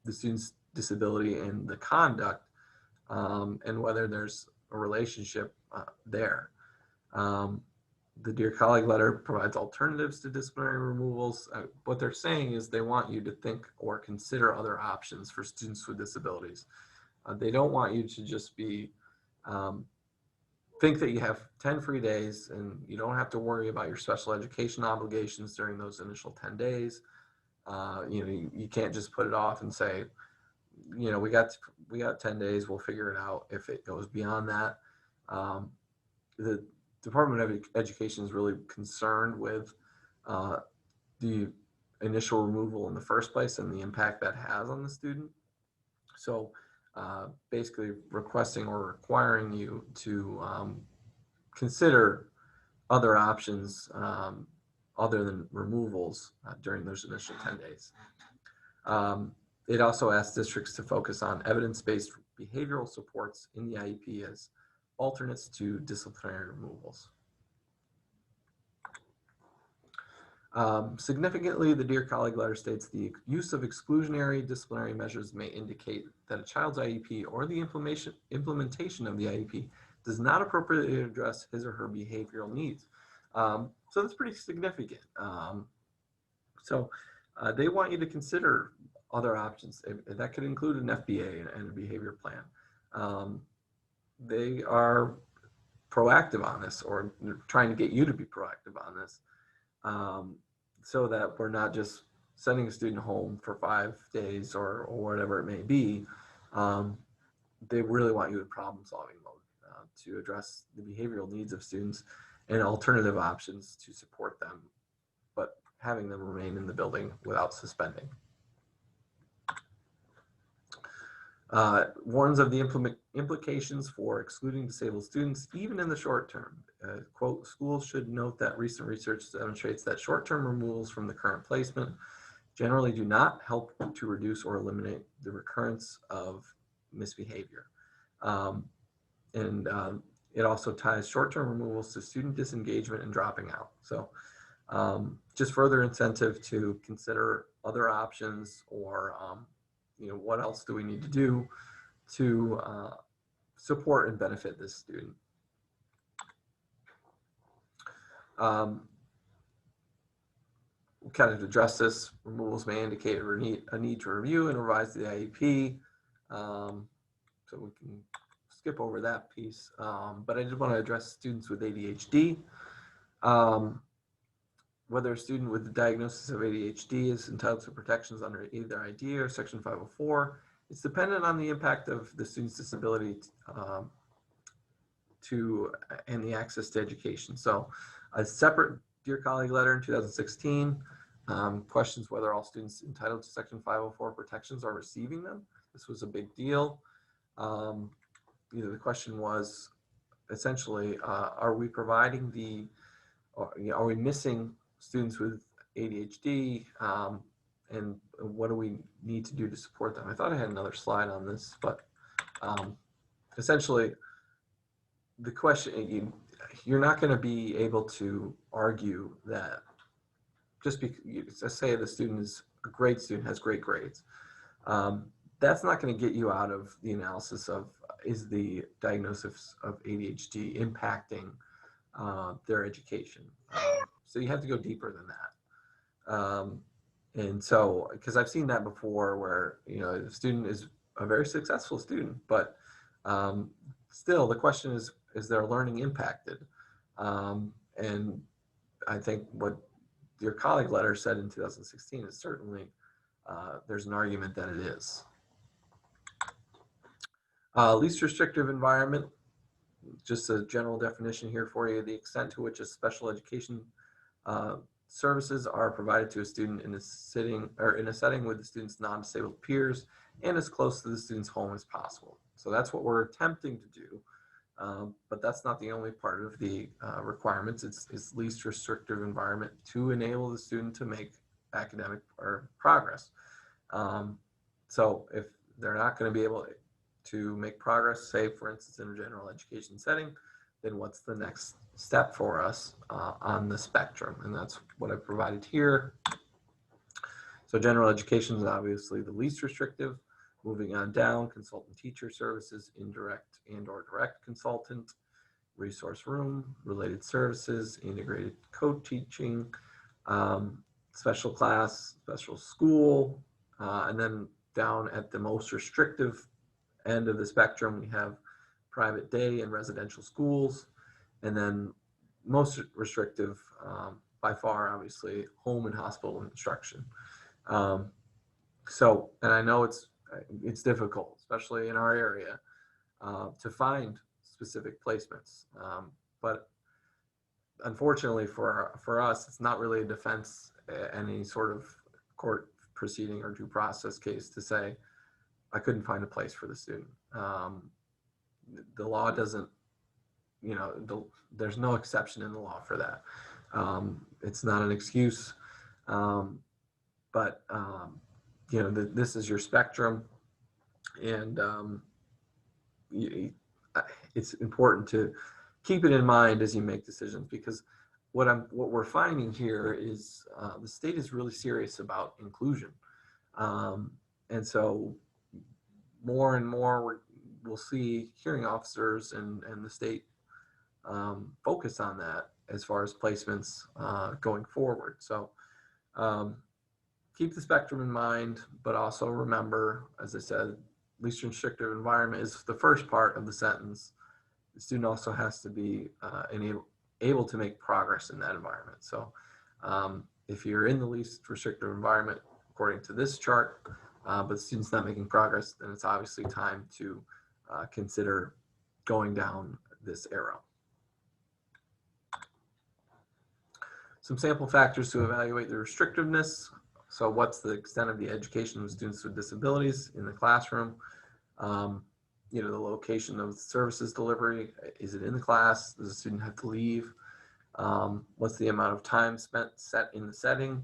the student's disability and the conduct, and whether there's a relationship there. The Dear Colleague letter provides alternatives to disciplinary removals. What they're saying is they want you to think or consider other options for students with disabilities. They don't want you to just be think that you have 10 free days and you don't have to worry about your special education obligations during those initial 10 days. You can't just put it off and say, we got 10 days, we'll figure it out if it goes beyond that. the Department of Education is really concerned with the initial removal in the first place and the impact that has on the student. So basically requesting or requiring you to consider other options other than removals during those initial 10 days. It also asks districts to focus on evidence-based behavioral supports in the IEP as alternates to disciplinary removals. Significantly, the Dear Colleague letter states the use of exclusionary disciplinary measures may indicate that a child's IEP or the implementation of the IEP does not appropriately address his or her behavioral needs. So that's pretty significant. So they want you to consider other options. That could include an FBA and a behavior plan. They are proactive on this, or trying to get you to be proactive on this, so that we're not just sending a student home for 5 days or whatever it may be. They really want you in problem-solving mode to address the behavioral needs of students and alternative options to support them, but having them remain in the building without suspending. Warns of the implications for excluding disabled students, even in the short term. Quote, schools should note that recent research demonstrates that short-term removals from the current placement generally do not help to reduce or eliminate the recurrence of misbehavior. It also ties short-term removals to student disengagement and dropping out. So just further incentive to consider other options, or what else do we need to do to support and benefit this student. Kind of address this. Removals may indicate a need to review and revise the IEP. So we can skip over that piece. But I just want to address students with ADHD. Whether a student with the diagnosis of ADHD is entitled to protections under either IDEA or Section 504, it's dependent on the impact of the student's disability and the access to education. So a separate Dear Colleague letter in 2016 questions whether all students entitled to Section 504 protections are receiving them. This was a big deal. The question was essentially, are we providing are we missing students with ADHD, and what do we need to do to support them? I thought I had another slide on this, but essentially the question, you're not going to be able to argue that just because, say the student is a great student, has great grades, that's not going to get you out of the analysis of, is the diagnosis of ADHD impacting their education. So you have to go deeper than that. And so, because I've seen that before where, the student is a very successful student, but still the question is their learning impacted? And I think what your colleague letter said in 2016 is certainly, there's an argument that it is. Least restrictive environment, just a general definition here for you: the extent to which a special education services are provided to a student in a setting with the student's non-disabled peers and as close to the student's home as possible. So that's what we're attempting to do, but that's not the only part of the requirements. It's least restrictive environment to enable the student to make academic or progress. So if they're not going to be able to make progress, say for instance in a general education setting, then what's the next step for us on the spectrum? And that's what I've provided here. So general education is obviously the least restrictive. Moving on down, consultant teacher services, indirect and or direct consultant, resource room, related services, integrated co-teaching, special class, special school, and then down at the most restrictive end of the spectrum, we have private day and residential schools, and then most restrictive by far, obviously, home and hospital instruction. And I know it's difficult, especially in our area, to find specific placements. but unfortunately for us, it's not really a defense, any sort of court proceeding or due process case to say, I couldn't find a place for the student. The law doesn't, there's no exception in the law for that. It's not an excuse, but this is your spectrum, and it's important to keep it in mind as you make decisions, because what we're finding here is the state is really serious about inclusion, and so more and more we'll see hearing officers and the state focus on that as far as placements going forward. So keep the spectrum in mind, but also remember, as I said, least restrictive environment is the first part of the sentence. The student also has to be able to make progress in that environment. So if you're in the least restrictive environment, according to this chart, but the student's not making progress, then it's obviously time to consider going down this arrow. Some sample factors to evaluate the restrictiveness. So what's the extent of the education of students with disabilities in the classroom? The location of the services delivery. Is it in the class? Does the student have to leave? What's the amount of time spent in the setting?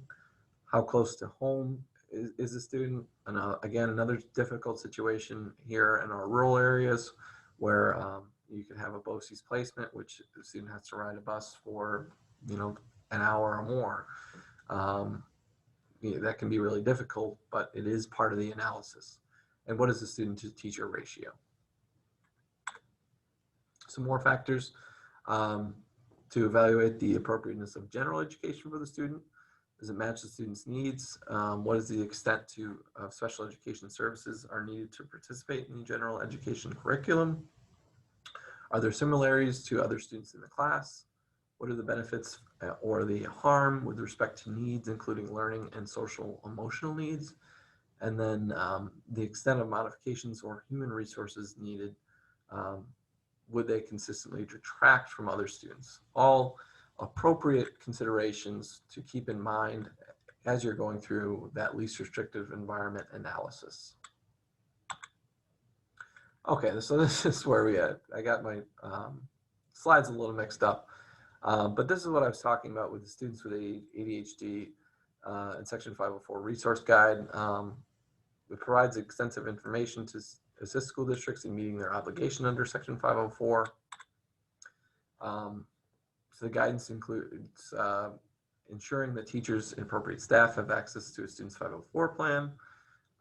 How close to home is the student? And again, another difficult situation here in our rural areas where you can have a BOCES placement, which the student has to ride a bus for, an hour or more. That can be really difficult, but it is part of the analysis. And what is the student to teacher ratio? Some more factors to evaluate the appropriateness of general education for the student. Does it match the student's needs? What is the extent of special education services are needed to participate in the general education curriculum? Are there similarities to other students in the class? What are the benefits or the harm with respect to needs, including learning and social emotional needs? And then the extent of modifications or human resources needed, would they consistently detract from other students? All appropriate considerations to keep in mind as you're going through that least restrictive environment analysis. Okay, so this is where we at. I got my slides a little mixed up, but this is what I was talking about with the students with ADHD in Section 504 Resource Guide. It provides extensive information to assist school districts in meeting their obligation under Section 504. So the guidance includes ensuring that teachers and appropriate staff have access to a student's 504 plan,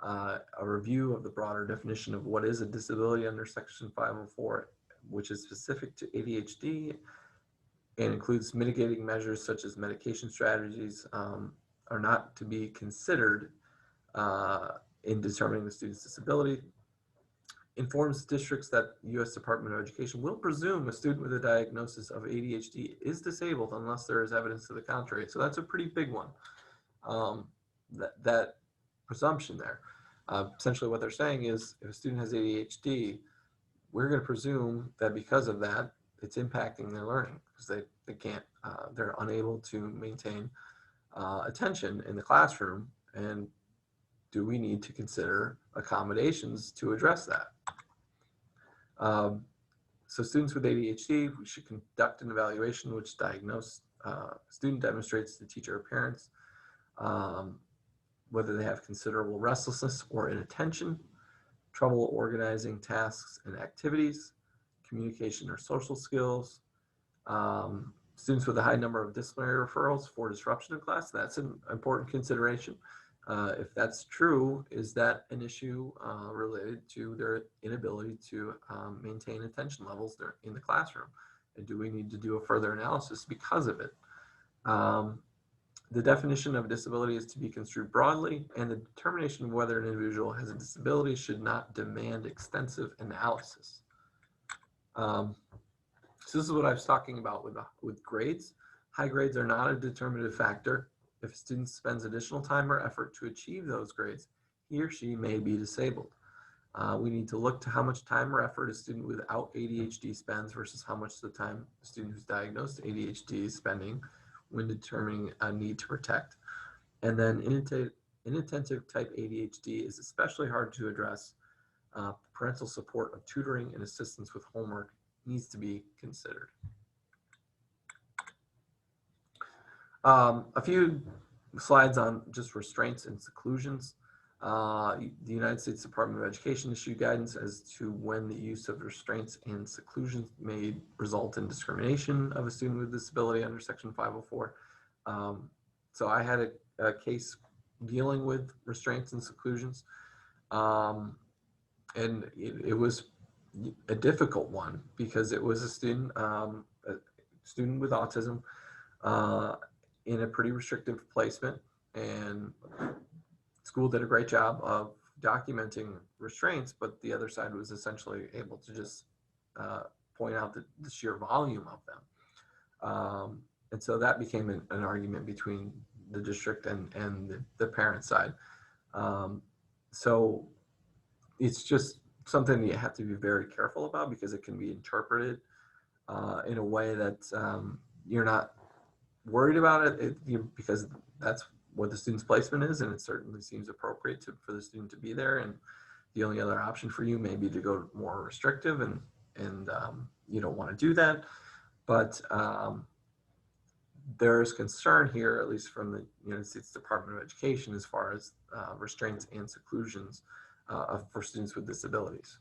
a review of the broader definition of what is a disability under Section 504, which is specific to ADHD and includes mitigating measures such as medication strategies are not to be considered in determining the student's disability. Informs districts that the U.S. Department of Education will presume a student with a diagnosis of ADHD is disabled unless there is evidence to the contrary. So that's a pretty big one, that presumption there. Essentially what they're saying is if a student has ADHD, we're going to presume that because of that, it's impacting their learning because they can't, they're unable to maintain attention in the classroom. And do we need to consider accommodations to address that? So students with ADHD, we should conduct an evaluation which diagnose student demonstrates to teacher or parents whether they have considerable restlessness or inattention, trouble organizing tasks and activities, communication or social skills, students with a high number of disciplinary referrals for disruption in class. That's an important consideration. If that's true, is that an issue related to their inability to maintain attention levels in the classroom? And do we need to do a further analysis because of it? The definition of disability is to be construed broadly, and the determination of whether an individual has a disability should not demand extensive analysis. So this is what I was talking about with grades. High grades are not a determinative factor. If a student spends additional time or effort to achieve those grades, he or she may be disabled. We need to look to how much time or effort a student without ADHD spends versus how much of the time a student who's diagnosed ADHD is spending when determining a need to protect. And then inattentive type ADHD is especially hard to address. Parental support of tutoring and assistance with homework needs to be considered. A few slides on just restraints and seclusions. The United States Department of Education issued guidance as to when the use of restraints and seclusions may result in discrimination of a student with disability under Section 504. So I had a case dealing with restraints and seclusions, and it was a difficult one because it was a student with autism in a pretty restrictive placement, and school did a great job of documenting restraints, but the other side was essentially able to just point out the sheer volume of them. And so that became an argument between the district and the parent side. So it's just something you have to be very careful about because it can be interpreted in a way that you're not worried about it, because that's what the student's placement is, and it certainly seems appropriate for the student to be there. And the only other option for you may be to go more restrictive, and you don't want to do that. But there's concern here, at least from the United States Department of Education, as far as restraints and seclusions for students with disabilities.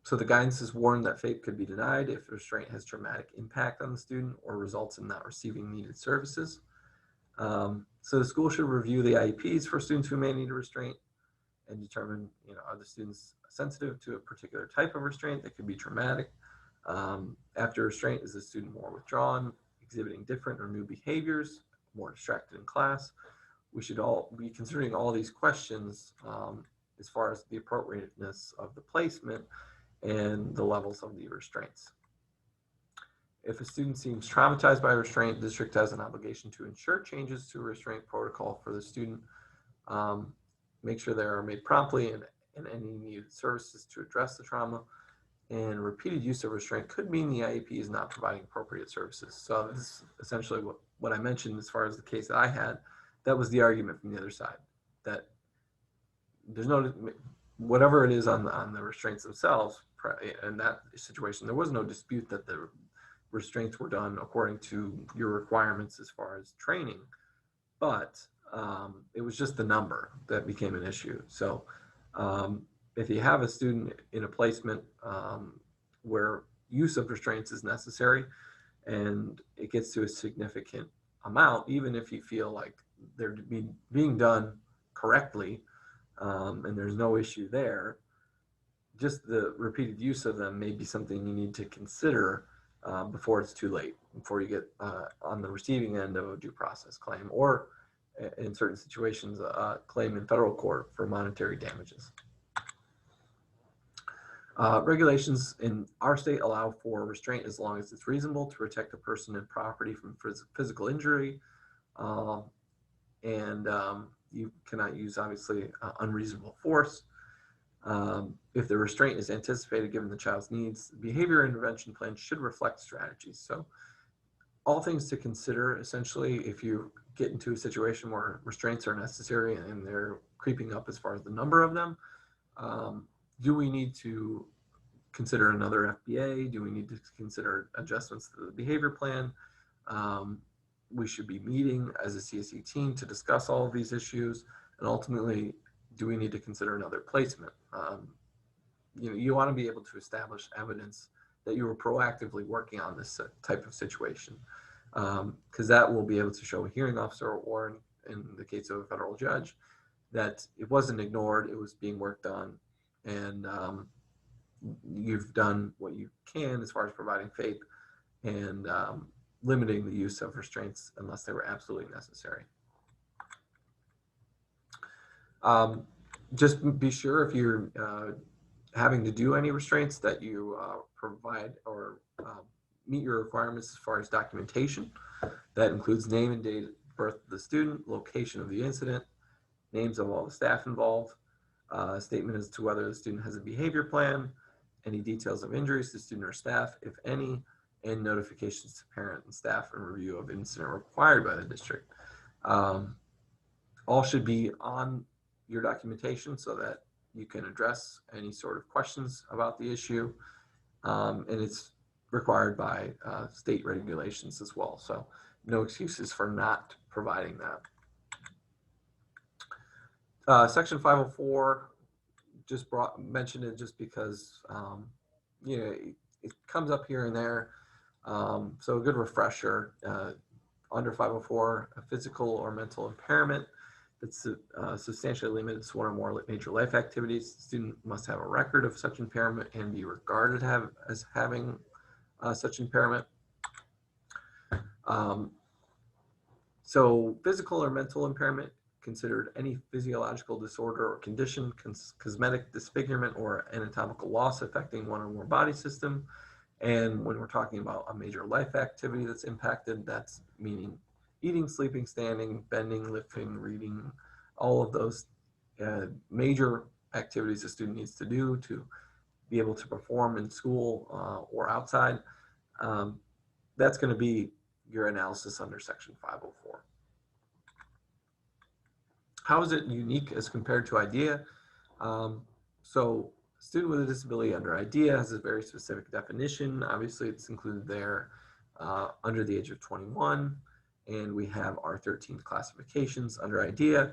So the guidance is warned that FAPE could be denied if restraint has traumatic impact on the student or results in not receiving needed services. So the school should review the IEPs for students who may need a restraint and determine, are the students sensitive to a particular type of restraint that could be traumatic. After restraint, is the student more withdrawn, exhibiting different or new behaviors, more distracted in class? We should all be considering all these questions as far as the appropriateness of the placement and the levels of the restraints. If a student seems traumatized by restraint, the district has an obligation to ensure changes to a restraint protocol for the student, make sure they are made promptly, and any needed services to address the trauma. And repeated use of restraint could mean the IEP is not providing appropriate services. So this is essentially what I mentioned as far as the case that I had. That was the argument from the other side, that there's no, whatever it is on the restraints themselves, in that situation, there was no dispute that the restraints were done according to your requirements as far as training, but it was just the number that became an issue. So if you have a student in a placement where use of restraints is necessary and it gets to a significant amount, even if you feel like they're being done correctly and there's no issue there, just the repeated use of them may be something you need to consider before it's too late, before you get on the receiving end of a due process claim, or in certain situations, a claim in federal court for monetary damages. Regulations in our state allow for restraint as long as it's reasonable to protect a person and property from physical injury, and you cannot use, obviously, unreasonable force. If the restraint is anticipated given the child's needs, the behavior intervention plan should reflect strategies. So all things to consider, essentially, if you get into a situation where restraints are necessary and they're creeping up as far as the number of them, do we need to consider another FBA? Do we need to consider adjustments to the behavior plan? We should be meeting as a CSE team to discuss all of these issues, and ultimately, do we need to consider another placement? You want to be able to establish evidence that you were proactively working on this type of situation, because that will be able to show a hearing officer, or in the case of a federal judge, that it wasn't ignored, it was being worked on, and you've done what you can as far as providing FAPE and limiting the use of restraints unless they were absolutely necessary. Just be sure if you're having to do any restraints that you provide or meet your requirements as far as documentation. That includes name and date of birth of the student, location of the incident, names of all the staff involved, A statement as to whether the student has a behavior plan, any details of injuries to student or staff, if any, and notifications to parent and staff and review of incident required by the district. All should be on your documentation so that you can address any sort of questions about the issue. And it's required by state regulations as well. So no excuses for not providing that. Section 504, just mentioned it just because, it comes up here and there. So a good refresher, under 504, a physical or mental impairment that's substantially limited to one or more major life activities. The student must have a record of such impairment and be regarded as having such impairment. So physical or mental impairment considered any physiological disorder or condition, cosmetic disfigurement, or anatomical loss affecting one or more body system. And when we're talking about a major life activity that's impacted, that's meaning eating, sleeping, standing, bending, lifting, reading, all of those major activities a student needs to do to be able to perform in school or outside. That's going to be your analysis under Section 504. How is it unique as compared to IDEA? So student with a disability under IDEA has a very specific definition. Obviously, it's included there under the age of 21, and we have our 13 classifications under IDEA.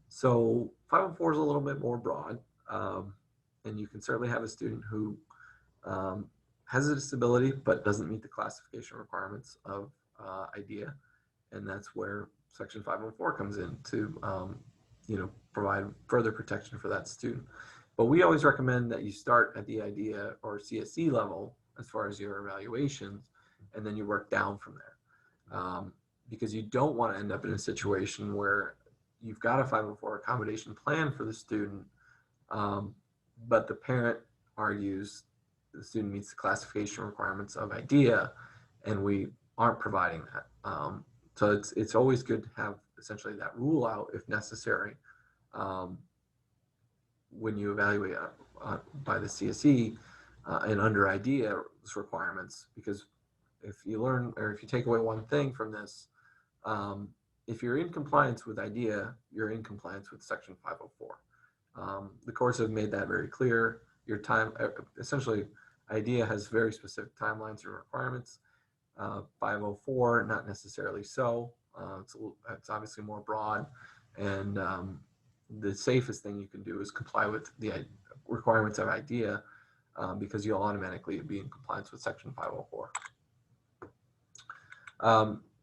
So 504 is a little bit more broad, and you can certainly have a student who has a disability but doesn't meet the classification requirements of IDEA, and that's where Section 504 comes in to provide further protection for that student. But we always recommend that you start at the IDEA or CSE level as far as your evaluations, and then you work down from there. Because you don't want to end up in a situation where you've got a 504 accommodation plan for the student, but the parent argues the student meets the classification requirements of IDEA, and we aren't providing that. So it's always good to have essentially that rule out if necessary when you evaluate by the CSE and under IDEA's requirements, because if you learn or if you take away one thing from this, if you're in compliance with IDEA, you're in compliance with Section 504. The courts have made that very clear. Your time, essentially, IDEA has very specific timelines and requirements. 504, not necessarily so. It's obviously more broad, and the safest thing you can do is comply with the requirements of IDEA because you'll automatically be in compliance with Section 504.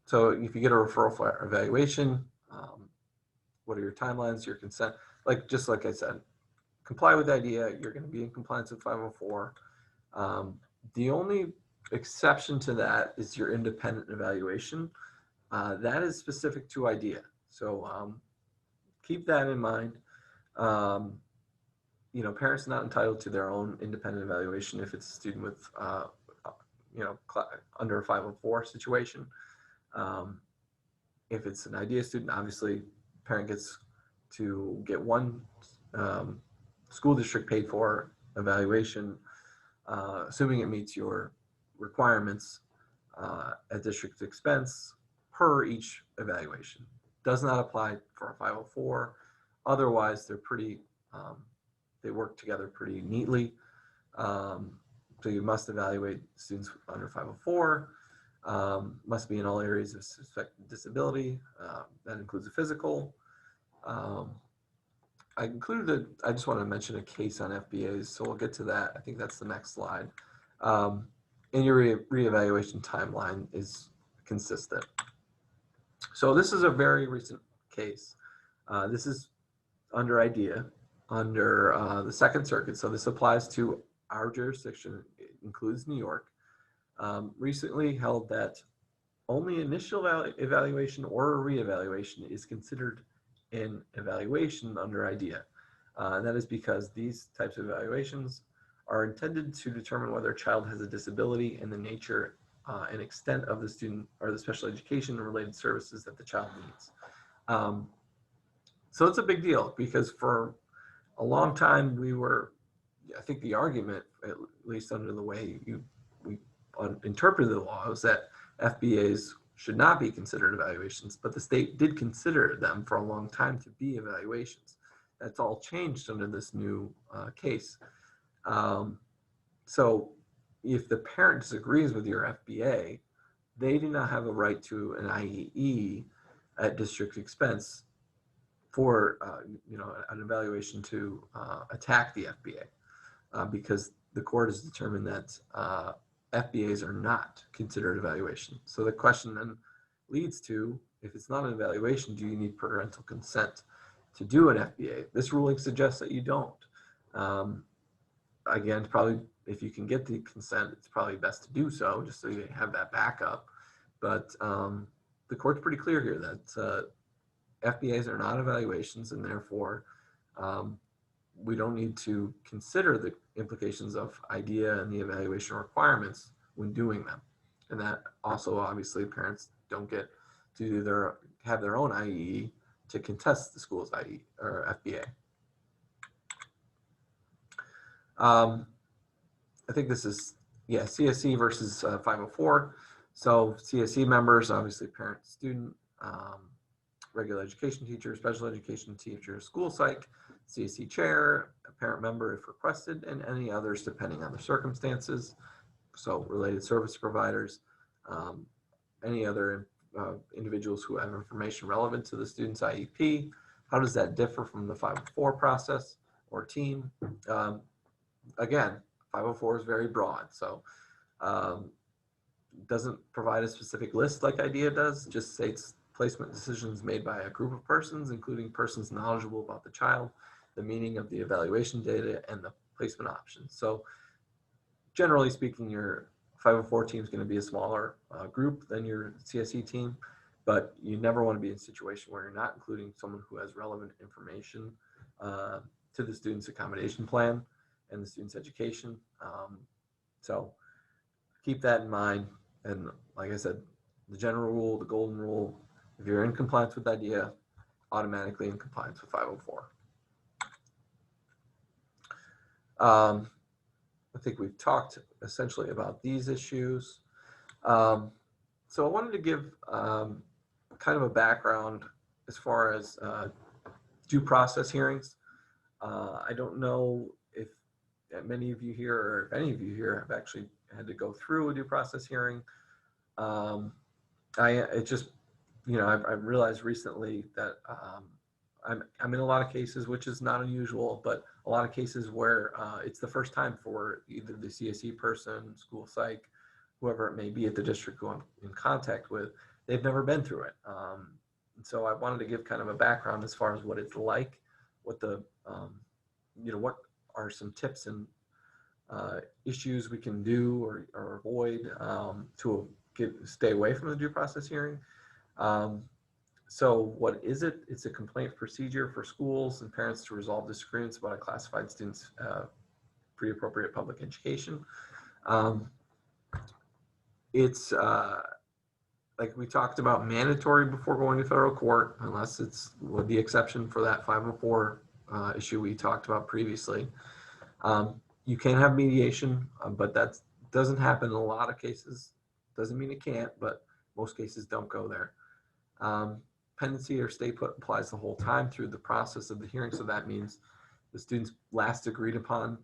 So if you get a referral for evaluation, what are your timelines, your consent? Just like I said, comply with IDEA, you're going to be in compliance with 504. The only exception to that is your independent evaluation. That is specific to IDEA. So keep that in mind. Parents are not entitled to their own independent evaluation if it's a student with, under a 504 situation. If it's an IDEA student, obviously, parent gets to get one school district paid for evaluation, assuming it meets your requirements at district expense per each evaluation. Does not apply for a 504. Otherwise, they're pretty, they work together pretty neatly. So you must evaluate students under 504, must be in all areas of suspected disability. That includes a physical. I just want to mention a case on FBAs, so we'll get to that. I think that's the next slide. And your reevaluation timeline is consistent. So this is a very recent case. This is under IDEA, under the Second Circuit. So this applies to our jurisdiction. It includes New York. Recently held that only initial evaluation or reevaluation is considered an evaluation under IDEA. And that is because these types of evaluations are intended to determine whether a child has a disability and the nature and extent of the student or the special education and related services that the child needs. So it's a big deal because for a long time I think the argument, at least under the way we interpreted the law, was that FBAs should not be considered evaluations, but the state did consider them for a long time to be evaluations. That's all changed under this new case. So if the parent disagrees with your FBA, they do not have a right to an IEE at district expense for an evaluation to attack the FBA, because the court has determined that FBAs are not considered evaluation. So the question then leads to, if it's not an evaluation, do you need parental consent to do an FBA? This ruling suggests that you don't. Again, probably if you can get the consent, it's probably best to do so, just so you have that backup. But the court's pretty clear here that FBAs are not evaluations, and therefore we don't need to consider the implications of IDEA and the evaluation requirements when doing them. And that also, obviously, parents don't get to have their own IEE to contest the school's IE or FBA. I think this is, CSE versus 504. So CSE members, obviously parent, student, regular education teacher, special education teacher, school psych, CSE chair, a parent member if requested, and any others depending on the circumstances. So related service providers, any other individuals who have information relevant to the student's IEP. How does that differ from the 504 process or team? Again, 504 is very broad, so doesn't provide a specific list like IDEA does, just states placement decisions made by a group of persons, including persons knowledgeable about the child, the meaning of the evaluation data, and the placement options. So generally speaking, your 504 team is going to be a smaller group than your CSE team, but you never want to be in a situation where you're not including someone who has relevant information to the student's accommodation plan and the student's education. So keep that in mind. And like I said, the general rule, the golden rule, if you're in compliance with IDEA, automatically in compliance with 504. I think we've talked essentially about these issues. So I wanted to give kind of a background as far as due process hearings. I don't know if many of you here, or if any of you here, have actually had to go through a due process hearing. I've realized recently that I'm in a lot of cases, which is not unusual, but a lot of cases where it's the first time for either the CSE person, school psych, whoever it may be at the district who I'm in contact with, they've never been through it. So I wanted to give kind of a background as far as what it's like, what the, what are some tips and issues we can do or avoid to stay away from the due process hearing. So what is it? It's a complaint procedure for schools and parents to resolve disagreements about a classified student's pre-appropriate public education. It's like we talked about, mandatory before going to federal court, unless it's with the exception for that 504 issue we talked about previously. You can have mediation, but that doesn't happen in a lot of cases. Doesn't mean it can't, but most cases don't go there. Pendency or stay put applies the whole time through the process of the hearing. So that means the student's last agreed upon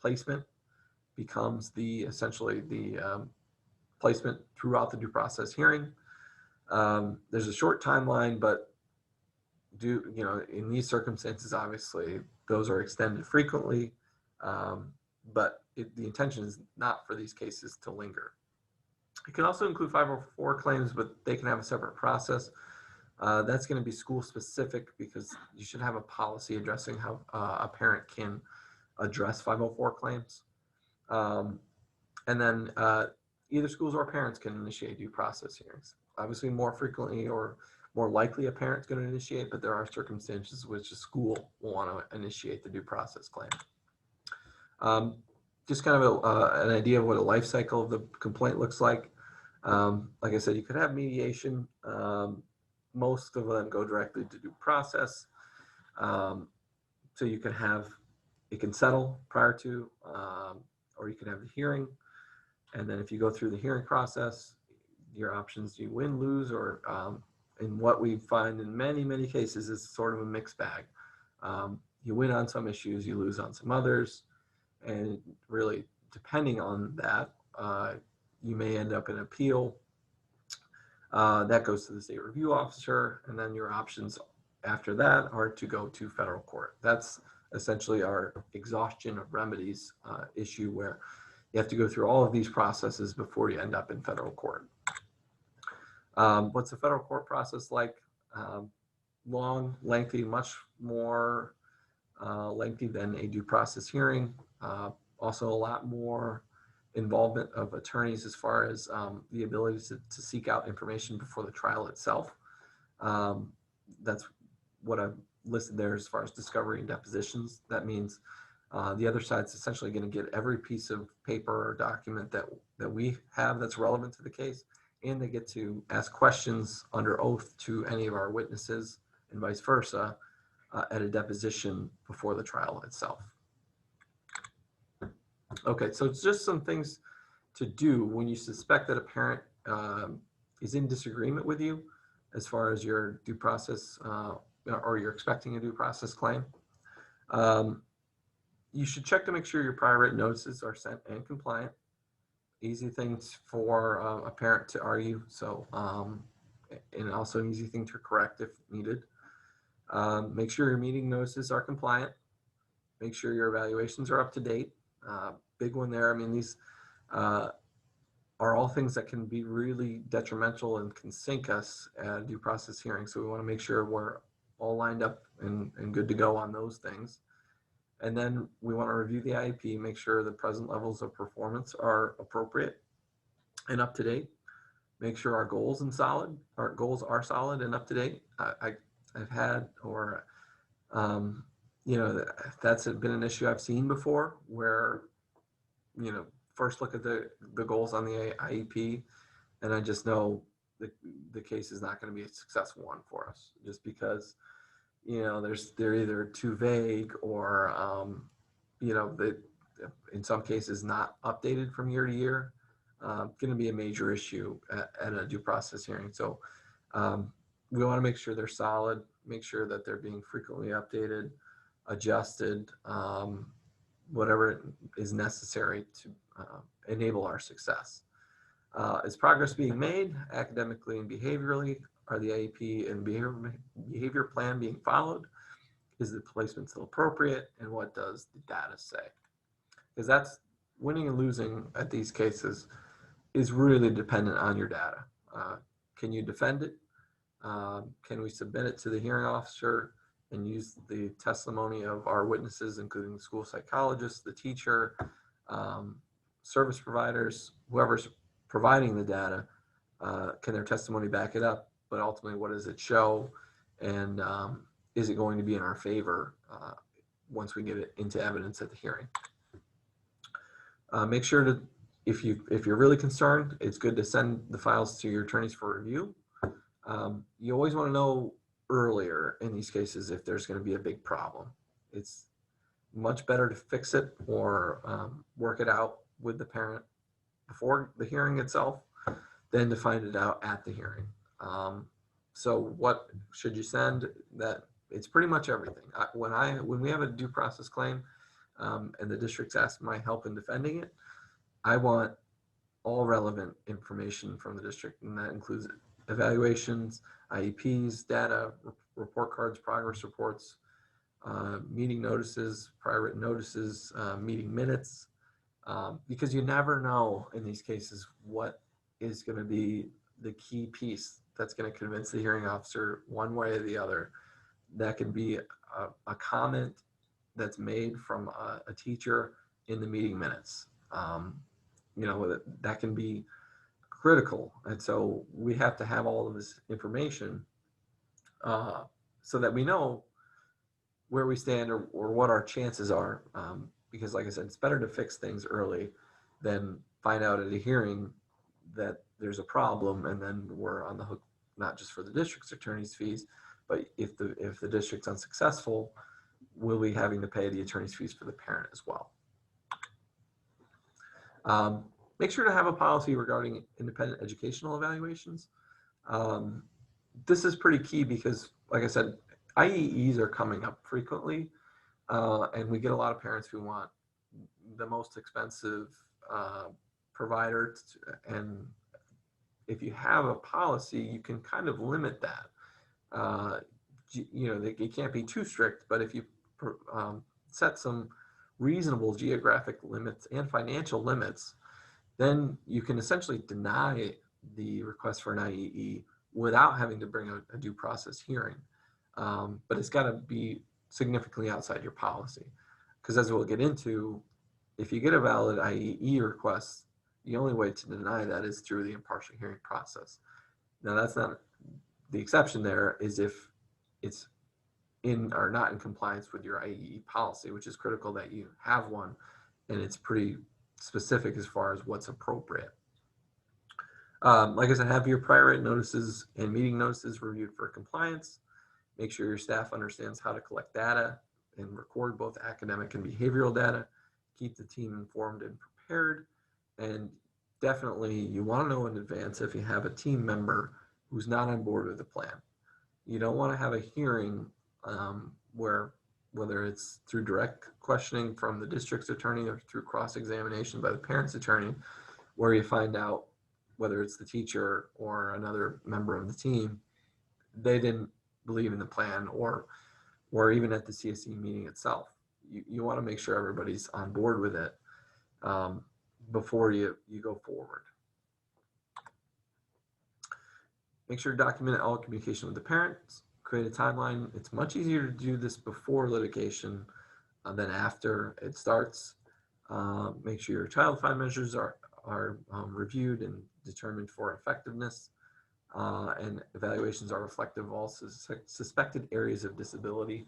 placement becomes essentially the placement throughout the due process hearing. There's a short timeline, but in these circumstances, obviously those are extended frequently, but the intention is not for these cases to linger. It can also include 504 claims, but they can have a separate process. That's going to be school specific, because you should have a policy addressing how a parent can address 504 claims. And then either schools or parents can initiate due process hearings. Obviously, more frequently or more likely a parent's going to initiate, but there are circumstances which a school will want to initiate the due process claim. Just kind of an idea of what a life cycle of the complaint looks like. Like I said, you could have mediation. Most of them go directly to due process. So you can have, it can settle prior to, or you can have the hearing. And then if you go through the hearing process, your options, you win, lose, or and what we find in many, many cases is sort of a mixed bag. You win on some issues, you lose on some others. And really, depending on that, you may end up in appeal. That goes to the state review officer, and then your options after that are to go to federal court. That's essentially our exhaustion of remedies issue, where you have to go through all of these processes before you end up in federal court. What's the federal court process like? Long, lengthy, much more lengthy than a due process hearing. Also a lot more involvement of attorneys as far as the ability to seek out information before the trial itself. That's what I've listed there as far as discovery and depositions. That means the other side's essentially going to get every piece of paper or document that we have that's relevant to the case, and they get to ask questions under oath to any of our witnesses and vice versa at a deposition before the trial itself. Okay, so it's just some things to do when you suspect that a parent is in disagreement with you as far as your due process or you're expecting a due process claim. You should check to make sure your prior written notices are sent and compliant. Easy things for a parent to argue, so and also an easy thing to correct if needed. Make sure your meeting notices are compliant. Make sure your evaluations are up to date. Big one there. I mean, these are all things that can be really detrimental and can sink us at a due process hearing. So we want to make sure we're all lined up and good to go on those things. And then we want to review the IEP, make sure the present levels of performance are appropriate and up to date. Make sure our goals are solid and up to date. I've had, or that's been an issue I've seen before, where first look at the goals on the IEP, and I just know the case is not going to be a successful one for us, just because they're either too vague or in some cases not updated from year to year. Going to be a major issue at a due process hearing. So we want to make sure they're solid, make sure that they're being frequently updated, adjusted, whatever is necessary to enable our success. Is progress being made academically and behaviorally? Are the IEP and behavior plan being followed? Is the placement still appropriate? And what does the data say? Because that's winning and losing at these cases is really dependent on your data. Can you defend it? Can we submit it to the hearing officer and use the testimony of our witnesses, including the school psychologist, the teacher, service providers, whoever's providing the data? Can their testimony back it up? But ultimately, what does it show? And is it going to be in our favor once we get it into evidence at the hearing? Make sure to, if you're really concerned, it's good to send the files to your attorneys for review. You always want to know earlier in these cases if there's going to be a big problem. It's much better to fix it or work it out with the parent before the hearing itself than to find it out at the hearing. So what should you send? That it's pretty much everything. When we have a due process claim and the district's asked my help in defending it, I want all relevant information from the district, and that includes evaluations, IEPs, data, report cards, progress reports, meeting notices, prior written notices, meeting minutes, because you never know in these cases what is going to be the key piece that's going to convince the hearing officer one way or the other. That can be a comment that's made from a teacher in the meeting minutes. That can be critical. And so we have to have all of this information so that we know where we stand or what our chances are. Because like I said, it's better to fix things early than find out at a hearing that there's a problem and then we're on the hook, not just for the district's attorney's fees, but if the district's unsuccessful, will be having to pay the attorney's fees for the parent as well. Make sure to have a policy regarding independent educational evaluations. This is pretty key because, like I said, IEEs are coming up frequently, and we get a lot of parents who want the most expensive provider, and if you have a policy, you can kind of limit that. It can't be too strict, but if you set some reasonable geographic limits and financial limits, then you can essentially deny the request for an IEE without having to bring a due process hearing. But it's got to be significantly outside your policy. Because as we'll get into, if you get a valid IEE request, the only way to deny that is through the impartial hearing process. Now, that's not the exception. There is if it's in or not in compliance with your IEE policy, which is critical that you have one, and it's pretty specific as far as what's appropriate. Like I said, have your prior written notices and meeting notices reviewed for compliance. Make sure your staff understands how to collect data and record both academic and behavioral data. Keep the team informed and prepared. And definitely you want to know in advance if you have a team member who's not on board with the plan. You don't want to have a hearing where, whether it's through direct questioning from the district's attorney or through cross-examination by the parent's attorney, where you find out whether it's the teacher or another member of the team, they didn't believe in the plan, or even at the CSE meeting itself. You want to make sure everybody's on board with it before you go forward. Make sure to document all communication with the parents. Create a timeline. It's much easier to do this before litigation than after it starts. Make sure your child find measures are reviewed and determined for effectiveness, and evaluations are reflective of all suspected areas of disability.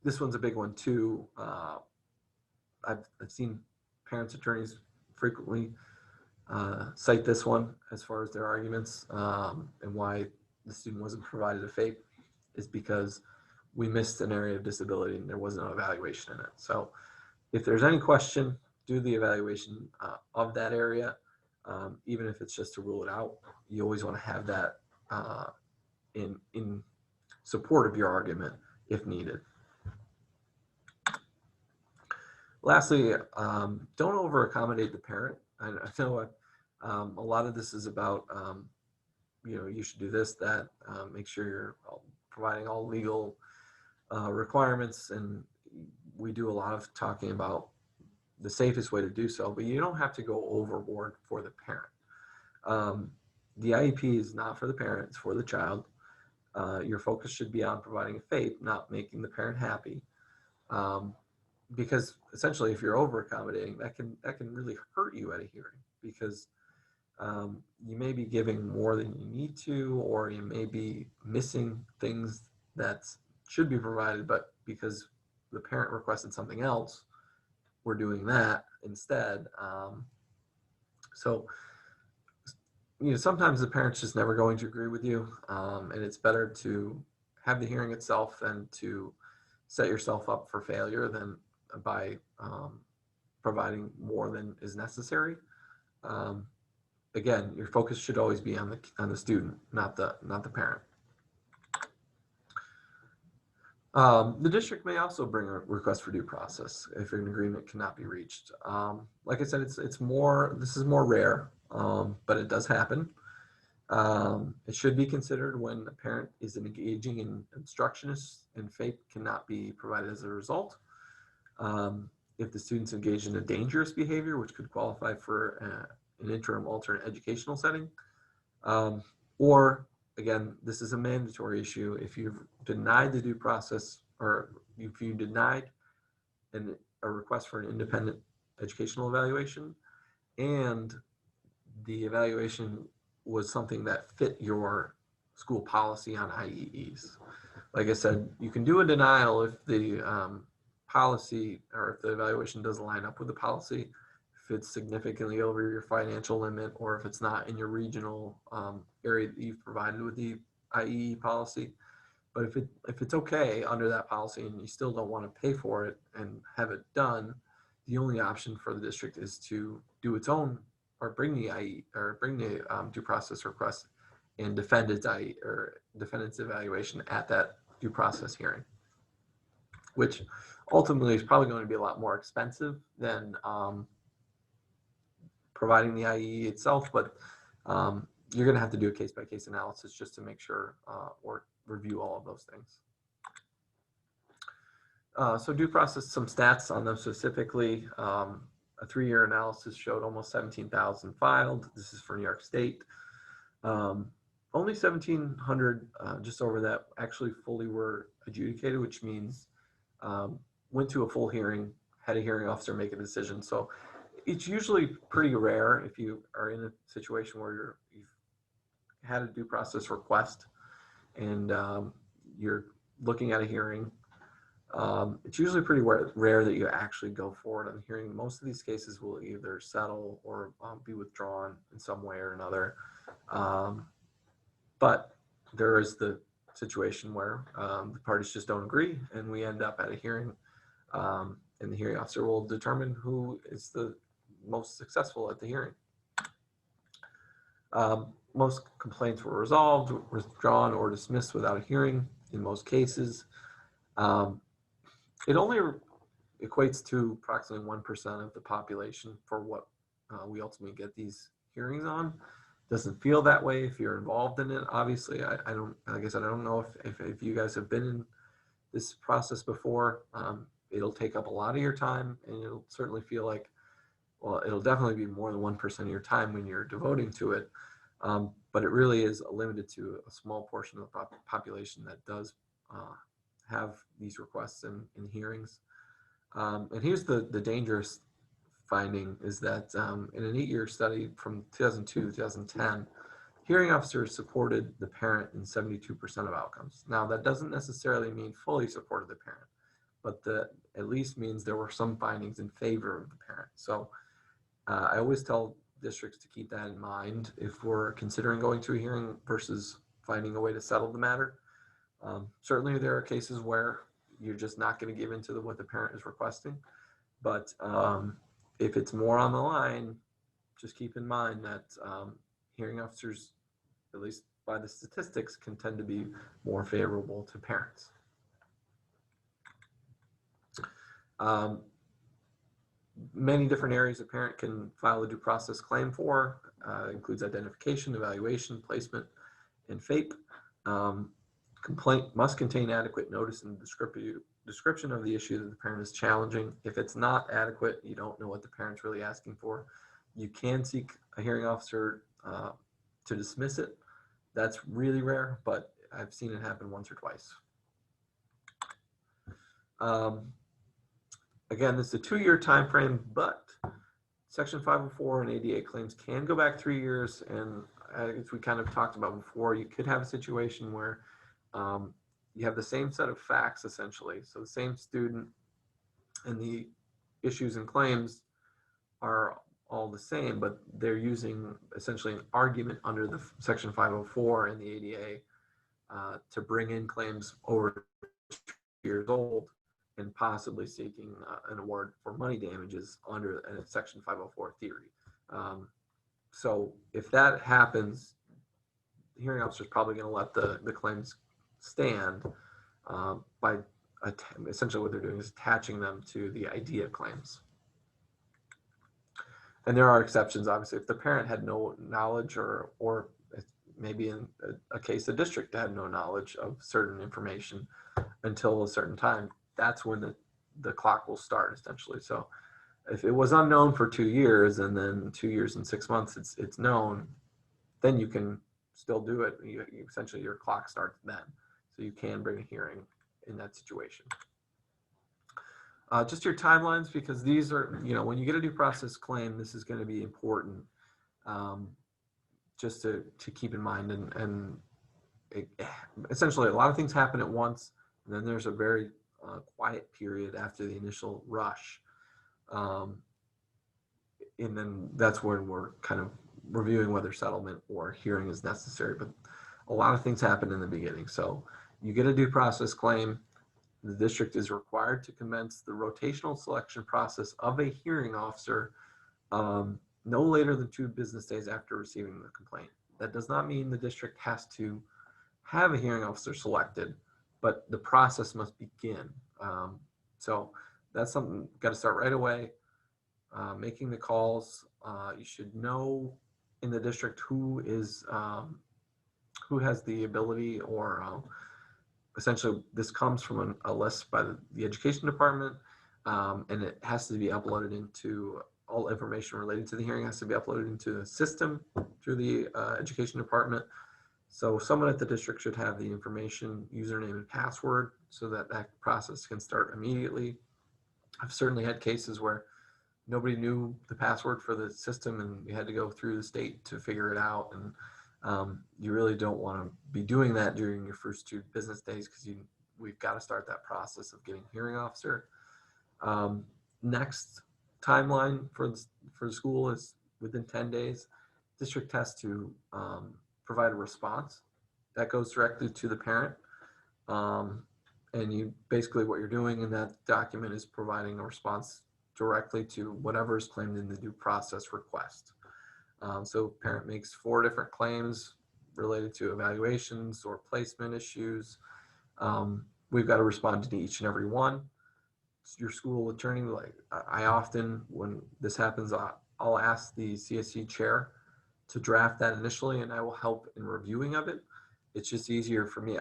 This one's a big one too. I've seen parents' attorneys frequently cite this one as far as their arguments, and why the student wasn't provided a FAPE is because we missed an area of disability and there wasn't an evaluation in it. So if there's any question, do the evaluation of that area, even if it's just to rule it out. You always want to have that in support of your argument if needed. Lastly, don't over accommodate the parent. I know a lot of this is about, you should do this, that, make sure you're providing all legal requirements, and we do a lot of talking about the safest way to do so, but you don't have to go overboard for the parent. The IEP is not for the parent, it's for the child. Your focus should be on providing a FAPE, not making the parent happy. Because essentially if you're over accommodating, that can really hurt you at a hearing, because you may be giving more than you need to, or you may be missing things that should be provided, but because the parent requested something else, we're doing that instead. So sometimes the parent's just never going to agree with you, and it's better to have the hearing itself than to set yourself up for failure than by providing more than is necessary. Again, your focus should always be on the student, not the parent. The district may also bring a request for due process if an agreement cannot be reached. Like I said, this is more rare, but it does happen. It should be considered when the parent is engaging in obstructionist and FAPE cannot be provided as a result. If the student's engaged in a dangerous behavior, which could qualify for an interim alternate educational setting, or again, this is a mandatory issue. If you've denied the due process, or if you denied a request for an independent educational evaluation, and the evaluation was something that fit your school policy on IEEs. Like I said, you can do a denial if the policy, or if the evaluation doesn't line up with the policy, if it's significantly over your financial limit, or if it's not in your regional area that you've provided with the IEE policy. But if it's okay under that policy and you still don't want to pay for it and have it done, the only option for the district is to do its own or bring the IE or bring the due process request and defend its IE or defend its evaluation at that due process hearing, which ultimately is probably going to be a lot more expensive than providing the IE itself, but you're going to have to do a case-by-case analysis just to make sure or review all of those things. So due process, some stats on them specifically. A 3-year analysis showed almost 17,000 filed. This is for New York State. Only 1,700, just over that, actually fully were adjudicated, which means went to a full hearing, had a hearing officer make a decision. So it's usually pretty rare if you are in a situation where you've had a due process request and you're looking at a hearing. It's usually pretty rare that you actually go forward on the hearing. Most of these cases will either settle or be withdrawn in some way or another. But there is the situation where the parties just don't agree and we end up at a hearing and the hearing officer will determine who is the most successful at the hearing. Most complaints were resolved, withdrawn, or dismissed without a hearing in most cases. It only equates to approximately 1% of the population for what we ultimately get these hearings on. Doesn't feel that way if you're involved in it. Obviously, I don't, like I said, I don't know if you guys have been in this process before. It'll take up a lot of your time and it'll certainly feel like, well, it'll definitely be more than 1% of your time when you're devoting to it. But it really is limited to a small portion of the population that does have these requests and hearings. And here's the dangerous finding is that in an 8-year study from 2002 to 2010, hearing officers supported the parent in 72% of outcomes. Now, that doesn't necessarily mean fully supported the parent, but that at least means there were some findings in favor of the parent. So I always tell districts to keep that in mind if we're considering going to a hearing versus finding a way to settle the matter. Certainly there are cases where you're just not going to give into what the parent is requesting, but if it's more on the line, just keep in mind that hearing officers, at least by the statistics, can tend to be more favorable to parents. Many different areas a parent can file a due process claim for, includes identification, evaluation, placement, and FAPE. Complaint must contain adequate notice and description of the issue that the parent is challenging. If it's not adequate, you don't know what the parent's really asking for, you can seek a hearing officer to dismiss it. That's really rare, but I've seen it happen once or twice. Again, this is a 2-year time frame, but Section 504 and ADA claims can go back 3 years. And as we kind of talked about before, you could have a situation where you have the same set of facts, essentially. So the same student and the issues and claims are all the same, but they're using essentially an argument under the Section 504 and the ADA to bring in claims over 2 years old and possibly seeking an award for money damages under a Section 504 theory. So if that happens, the hearing officer is probably going to let the claims stand by essentially what they're doing is attaching them to the idea claims. And there are exceptions, obviously. If the parent had no knowledge or maybe in a case the district had no knowledge of certain information until a certain time, that's when the clock will start, essentially. So if it was unknown for 2 years and then 2 years and 6 months it's known, then you can still do it. You essentially, your clock starts then. So you can bring a hearing in that situation. Just your timelines, because these are, when you get a due process claim, this is going to be important just to keep in mind. And essentially, a lot of things happen at once, and then there's a very quiet period after the initial rush. And then that's when we're kind of reviewing whether settlement or hearing is necessary. But a lot of things happen in the beginning. So You get a due process claim, the district is required to commence the rotational selection process of a hearing officer no later than 2 business days after receiving the complaint. That does not mean the district has to have a hearing officer selected, but the process must begin. So that's something got to start right away. Making the calls. You should know in the district who has the ability, or essentially this comes from a list by the education department, and it has to be uploaded into, all information related to the hearing has to be uploaded into the system through the education department. So someone at the district should have the information, username and password, so that that process can start immediately. I've certainly had cases where nobody knew the password for the system and you had to go through the state to figure it out. And you really don't want to be doing that during your first 2 business days, because we've got to start that process of getting hearing officer. Next timeline for the school is within 10 days. District has to provide a response that goes directly to the parent. And you basically, what you're doing in that document is providing a response directly to whatever is claimed in the due process request. So parent makes 4 different claims related to evaluations or placement issues. We've got to respond to each and every one. Your school attorney, like I often, when this happens, I'll ask the CSC chair to draft that initially, and I will help in reviewing of it. It's just easier for me.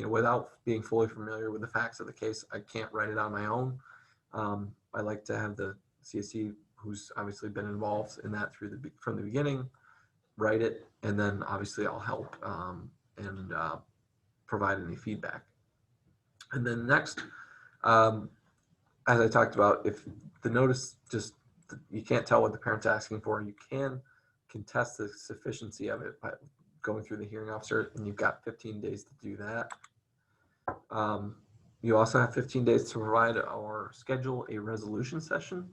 Without being fully familiar with the facts of the case, I can't write it on my own. I like to have the CSC, who's obviously been involved in that from the beginning, write it, and then obviously I'll help and provide any feedback. And then next, as I talked about, if the notice you can't tell what the parent's asking for, you can contest the sufficiency of it by going through the hearing officer, and you've got 15 days to do that. You also have 15 days to provide or schedule a resolution session.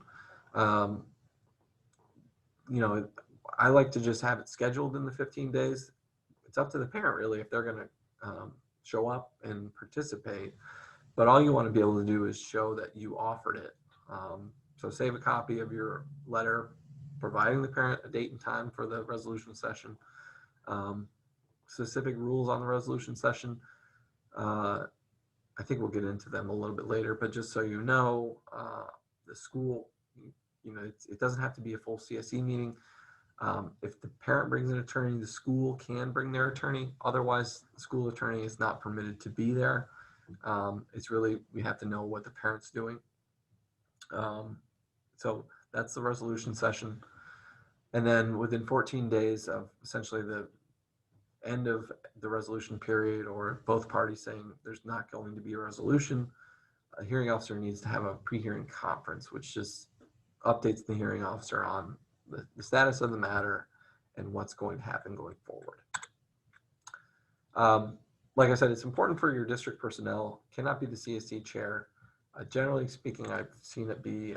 I like to just have it scheduled in the 15 days. It's up to the parent really if they're going to show up and participate. But all you want to be able to do is show that you offered it. So save a copy of your letter, providing the parent a date and time for the resolution session. Specific rules on the resolution session. I think we'll get into them a little bit later, but just so you know, the school, it doesn't have to be a full CSE meeting. If the parent brings an attorney, the school can bring their attorney. Otherwise, the school attorney is not permitted to be there. It's really, we have to know what the parent's doing. So that's the resolution session. And then within 14 days of essentially the end of the resolution period, or both parties saying there's not going to be a resolution, a hearing officer needs to have a pre-hearing conference, which just updates the hearing officer on the status of the matter and what's going to happen going forward. Like I said, it's important for your district personnel, cannot be the CSC chair. Generally speaking, I've seen it be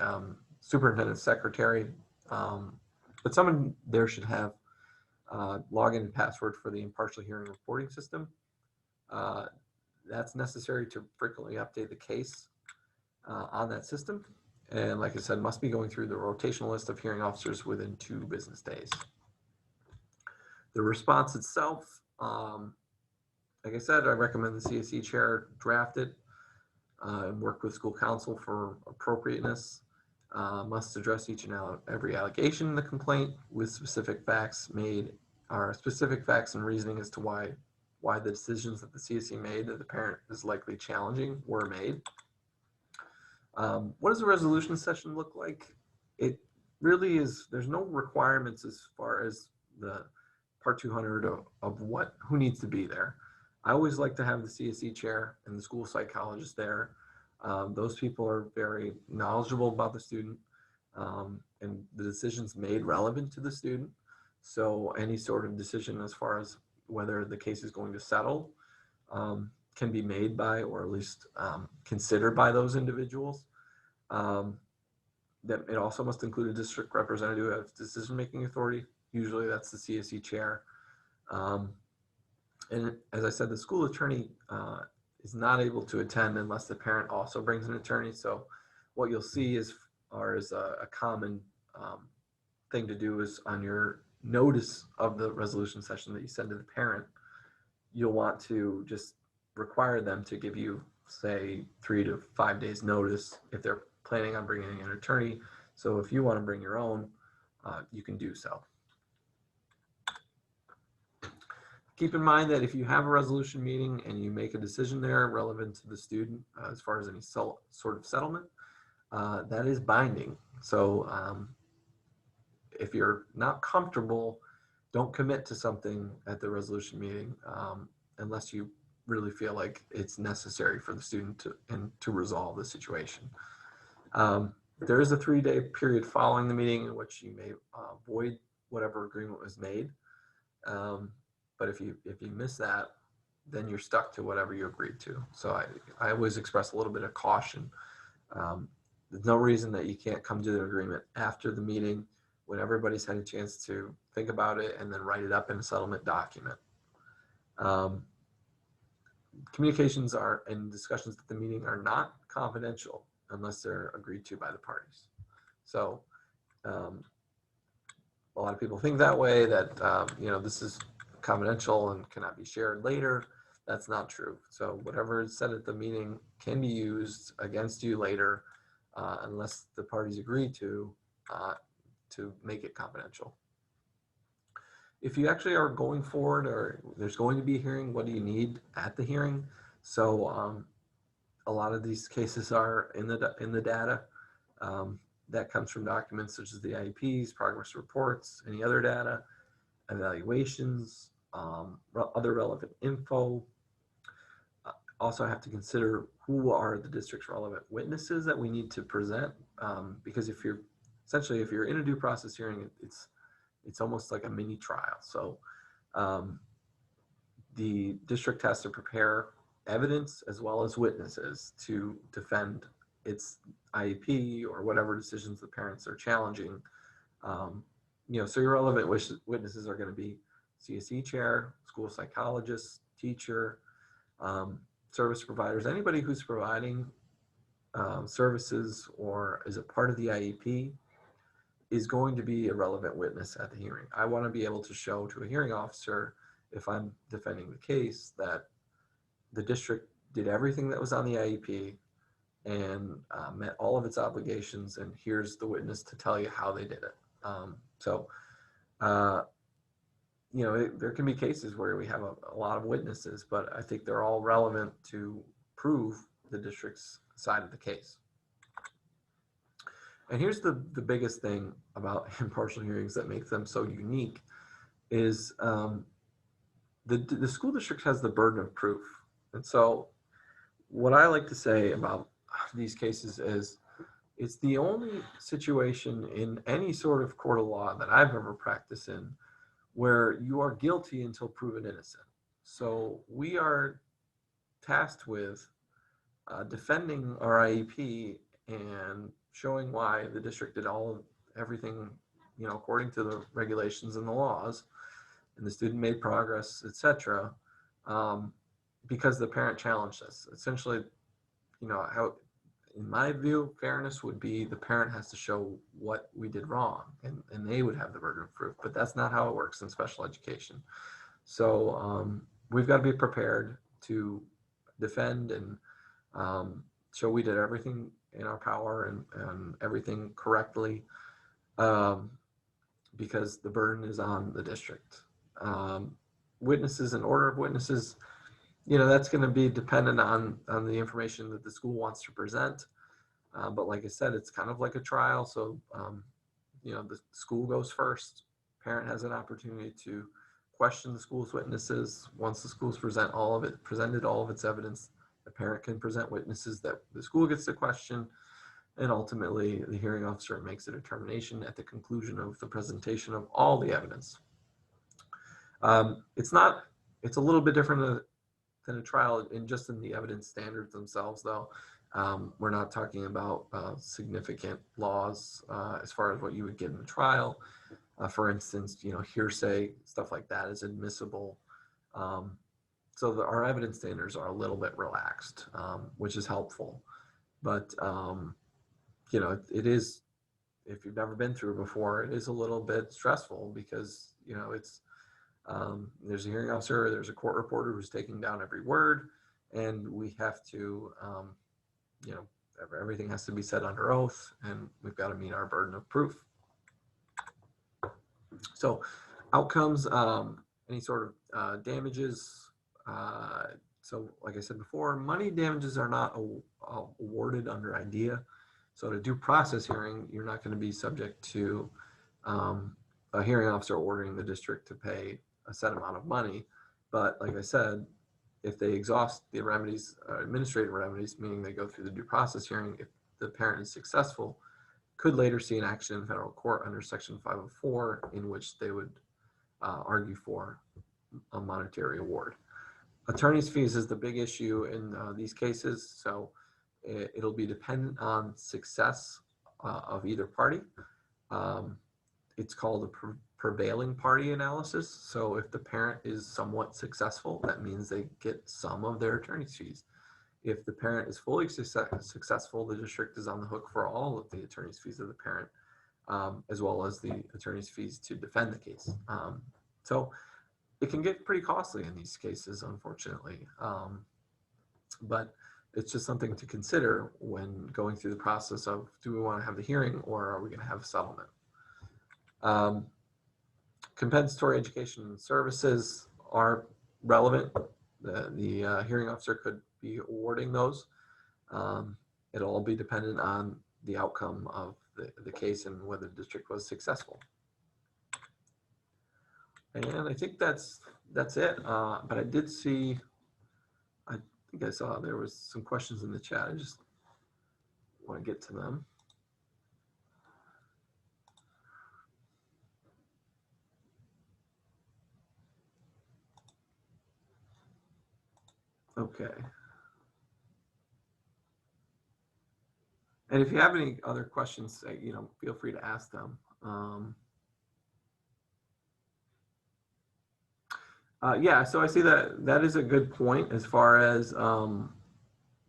superintendent secretary, but someone there should have login and password for the impartial hearing reporting system. That's necessary to frequently update the case on that system. And like I said, must be going through the rotational list of hearing officers within 2 business days. The response itself, like I said, I recommend the CSE chair draft it and work with school counsel for appropriateness. Must address each and every allegation in the complaint with specific facts made, or specific facts and reasoning as to why the decisions that the CSE made that the parent is likely challenging were made. What does a resolution session look like? It really is, there's no requirements as far as the Part 200 of who needs to be there. I always like to have the CSE chair and the school psychologist there. Those people are very knowledgeable about the student and the decisions made relevant to the student. So any sort of decision as far as whether the case is going to settle can be made by, or at least considered by, those individuals. That it also must include a district representative who has decision-making authority. Usually that's the CSE chair. And as I said, the school attorney is not able to attend unless the parent also brings an attorney. So what you'll see is a common thing to do is on your notice of the resolution session that you send to the parent, you'll want to just require them to give you, say, 3 to 5 days notice if they're planning on bringing an attorney. So if you want to bring your own, you can do so. Keep in mind that if you have a resolution meeting and you make a decision there relevant to the student as far as any sort of settlement, that is binding. So if you're not comfortable, don't commit to something at the resolution meeting unless you really feel like it's necessary for the student to resolve the situation. There is a 3-day period following the meeting in which you may void whatever agreement was made. But if you miss that, then you're stuck to whatever you agreed to. So I always express a little bit of caution. There's no reason that you can't come to an agreement after the meeting when everybody's had a chance to think about it and then write it up in a settlement document. Communications and discussions at the meeting are not confidential unless they're agreed to by the parties. So a lot of people think that way, that this is confidential and cannot be shared later. That's not true. So whatever is said at the meeting can be used against you later unless the parties agree to make it confidential. If you actually are going forward or there's going to be a hearing, what do you need at the hearing? So a lot of these cases are in the data. That comes from documents such as the IEPs, progress reports, any other data, evaluations, other relevant info. Also have to consider who are the district's relevant witnesses that we need to present, because if you're in a due process hearing, it's almost like a mini trial. So the district has to prepare evidence as well as witnesses to defend its IEP or whatever decisions the parents are challenging. So your relevant witnesses are going to be CSE chair, school psychologist, teacher, service providers, anybody who's providing services or is a part of the IEP is going to be a relevant witness at the hearing. I want to be able to show to a hearing officer, if I'm defending the case, that the district did everything that was on the IEP and met all of its obligations, and here's the witness to tell you how they did it. There can be cases where we have a lot of witnesses, but I think they're all relevant to prove the district's side of the case. And here's the biggest thing about impartial hearings that makes them so unique is the school district has the burden of proof. And so what I like to say about these cases is it's the only situation in any sort of court of law that I've ever practiced in where you are guilty until proven innocent. So we are tasked with defending our IEP and showing why the district did everything, according to the regulations and the laws, and the student made progress, etc. Because the parent challenged us. Essentially, how, in my view, fairness would be the parent has to show what we did wrong, and they would have the burden of proof. But that's not how it works in special education. So we've got to be prepared to defend and show we did everything in our power and everything correctly, because the burden is on the district. Witnesses and order of witnesses, that's going to be dependent on the information that the school wants to present. But like I said, it's kind of like a trial. So, the school goes first. Parent has an opportunity to question the school's witnesses. Once the school's presented all of its evidence, the parent can present witnesses that the school gets to question. And ultimately, the hearing officer makes a determination at the conclusion of the presentation of all the evidence. It's a little bit different than a trial in the evidence standards themselves, though. We're not talking about significant laws as far as what you would get in a trial. For instance, hearsay, stuff like that is admissible. so our evidence standards are a little bit relaxed, which is helpful. But it is, if you've never been through before, it is a little bit stressful because it's there's a hearing officer, there's a court reporter who's taking down every word, and we have to everything has to be said under oath, and we've got to meet our burden of proof. So outcomes, any sort of damages. So like I said before, money damages are not awarded under IDEA. So at a due process hearing, you're not going to be subject to a hearing officer ordering the district to pay a set amount of money. But like I said, if they exhaust the remedies, administrative remedies, meaning they go through the due process hearing, if the parent is successful, could later see an action in federal court under Section 504 in which they would argue for a monetary award. Attorney's fees is the big issue in these cases, so it'll be dependent on success of either party. It's called a prevailing party analysis. So if the parent is somewhat successful, that means they get some of their attorney's fees. If the parent is fully successful, the district is on the hook for all of the attorney's fees of the parent, as well as the attorney's fees to defend the case. So it can get pretty costly in these cases, unfortunately. But it's just something to consider when going through the process of, do we want to have the hearing or are we going to have a settlement? Compensatory education services are relevant. The hearing officer could be awarding those. It'll all be dependent on the outcome of the case and whether the district was successful. And I think that's it. But I did see, I think I saw there was some questions in the chat. I just want to get to them. Okay. And if you have any other questions, feel free to ask them. Yeah, so I see that is a good point as far as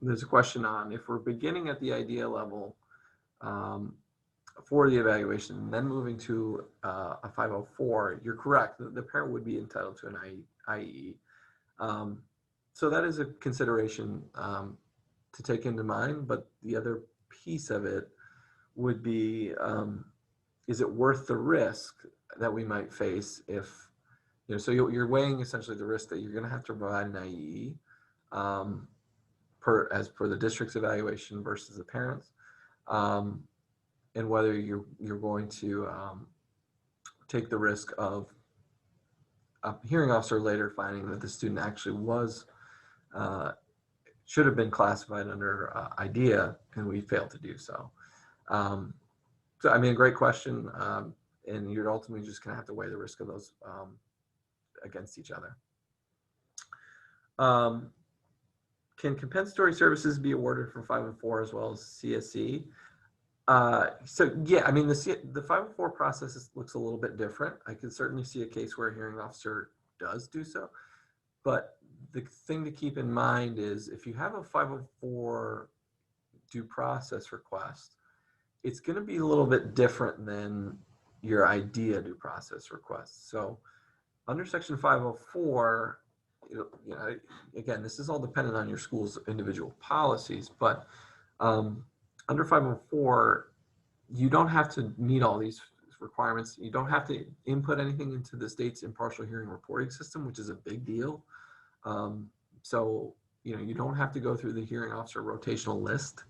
there's a question on if we're beginning at the idea level for the evaluation and then moving to a 504, you're correct. The parent would be entitled to an IE. So that is a consideration to take into mind, but the other piece of it would be, is it worth the risk that we might face if, so you're weighing essentially the risk that you're going to have to provide an IE as per the district's evaluation versus the parents, and whether you're going to take the risk of a hearing officer later finding that the student actually should have been classified under IDEA and we failed to do so. So I mean, a great question, and you're ultimately just going to have to weigh the risk of those against each other. Can compensatory services be awarded for 504 as well as CSE? So yeah, I mean, the 504 process looks a little bit different. I can certainly see a case where a hearing officer does do so, but the thing to keep in mind is if you have a 504 due process request, it's going to be a little bit different than your IDEA due process request. So under Section 504, again, this is all dependent on your school's individual policies, but under 504, you don't have to meet all these requirements. You don't have to input anything into the state's impartial hearing reporting system, which is a big deal. So, you don't have to go through the hearing officer rotational list.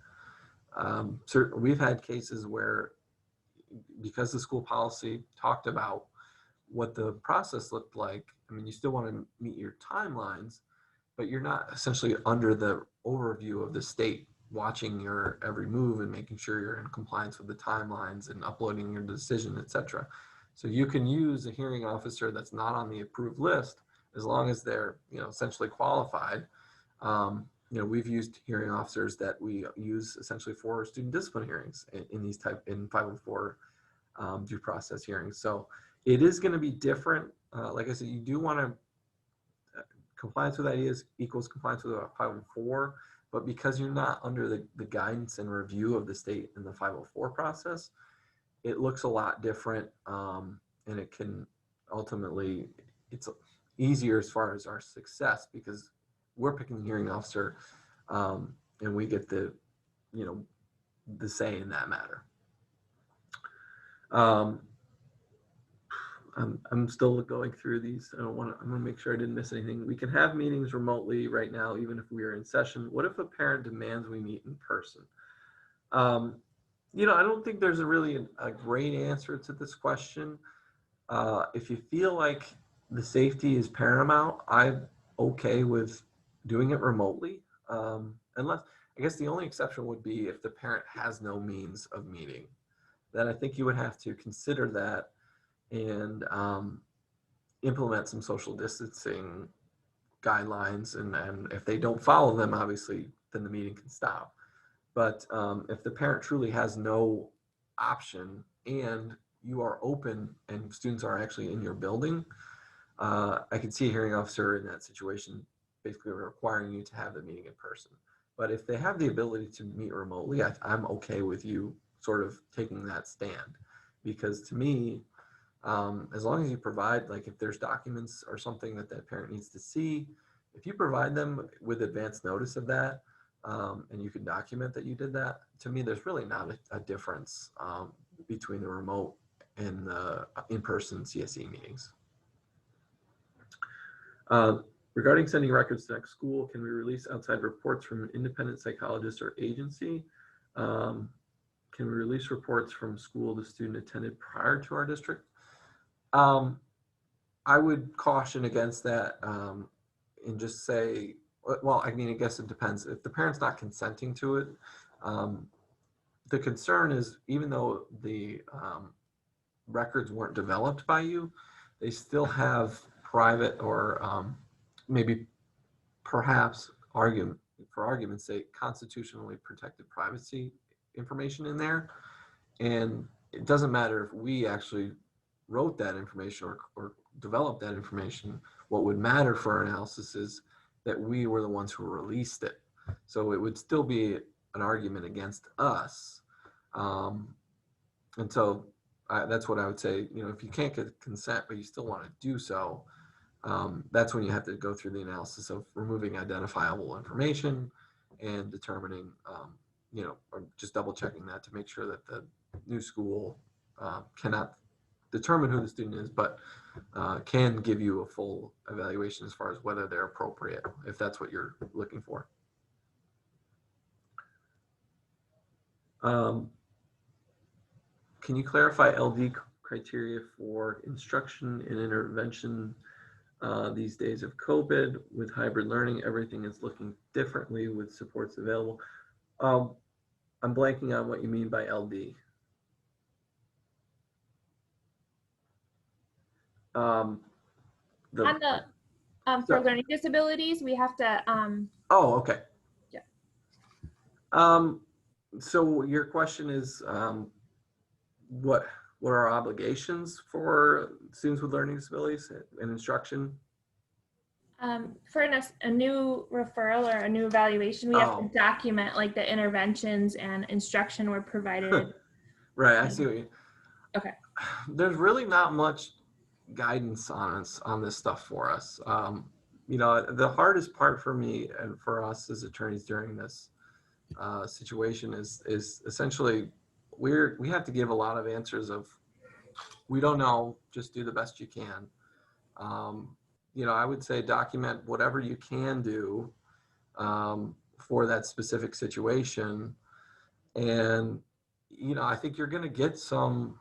We've had cases where, because the school policy talked about what the process looked like, I mean, you still want to meet your timelines, but you're not essentially under the overview of the state watching your every move and making sure you're in compliance with the timelines and uploading your decision, etc. So you can use a hearing officer that's not on the approved list as long as they're, essentially qualified. We've used hearing officers that we use essentially for student discipline hearings in 504 due process hearings. So it is going to be different. Like I said, you do want to compliance with ideas equals compliance with a 504, but because you're not under the guidance and review of the state in the 504 process, it looks a lot different, and it can ultimately, it's easier as far as our success because we're picking the hearing officer, and we get the, you know, the say in that matter. I'm still going through these. I'm going to make sure I didn't miss anything. We can have meetings remotely right now, even if we are in session. What if a parent demands we meet in person? You know, I don't think there's a great answer to this question. If you feel like the safety is paramount, I'm okay with doing it remotely. Unless, I guess the only exception would be if the parent has no means of meeting. Then I think you would have to consider that and implement some social distancing guidelines. And if they don't follow them, obviously, then the meeting can stop. But if the parent truly has no option and you are open and students are actually in your building, I could see a hearing officer in that situation basically requiring you to have the meeting in person. But if they have the ability to meet remotely, I'm okay with you sort of taking that stand. Because to me, as long as you provide, like if there's documents or something that that parent needs to see, if you provide them with advance notice of that, and you can document that you did that, to me, there's really not a difference between the remote and the in-person CSE meetings. Regarding sending records to next school, can we release outside reports from an independent psychologist or agency? Can we release reports from school the student attended prior to our district? I would caution against that, and just say, well, I mean, I guess it depends. If the parent's not consenting to it, the concern is even though the records weren't developed by you, they still have private or maybe perhaps for argument's sake, constitutionally protected privacy information in there. And it doesn't matter if we actually wrote that information or developed that information. What would matter for our analysis is that we were the ones who released it. So it would still be an argument against us. And so that's what I would say. You know, if you can't get consent, but you still want to do so, that's when you have to go through the analysis of removing identifiable information and determining, you know, or just double checking that to make sure that the new school cannot determine who the student is, but can give you a full evaluation as far as whether they're appropriate, if that's what you're looking for. Can you clarify LD criteria for instruction and intervention these days of COVID with hybrid learning? Everything is looking differently with supports available. I'm blanking on what you mean by LD. For learning disabilities, we have to. Oh, okay. Yeah. So your question is, what are our obligations for students with learning disabilities and instruction? For a new referral or a new evaluation, we have to document like the interventions and instruction were provided. Right, I see what you. Okay. There's really not much guidance on this stuff for us. You know, the hardest part for me and for us as attorneys during this situation is essentially we have to give a lot of answers of we don't know, just do the best you can. You know, I would say document whatever you can do for that specific situation. And, you know, I think you're going to get some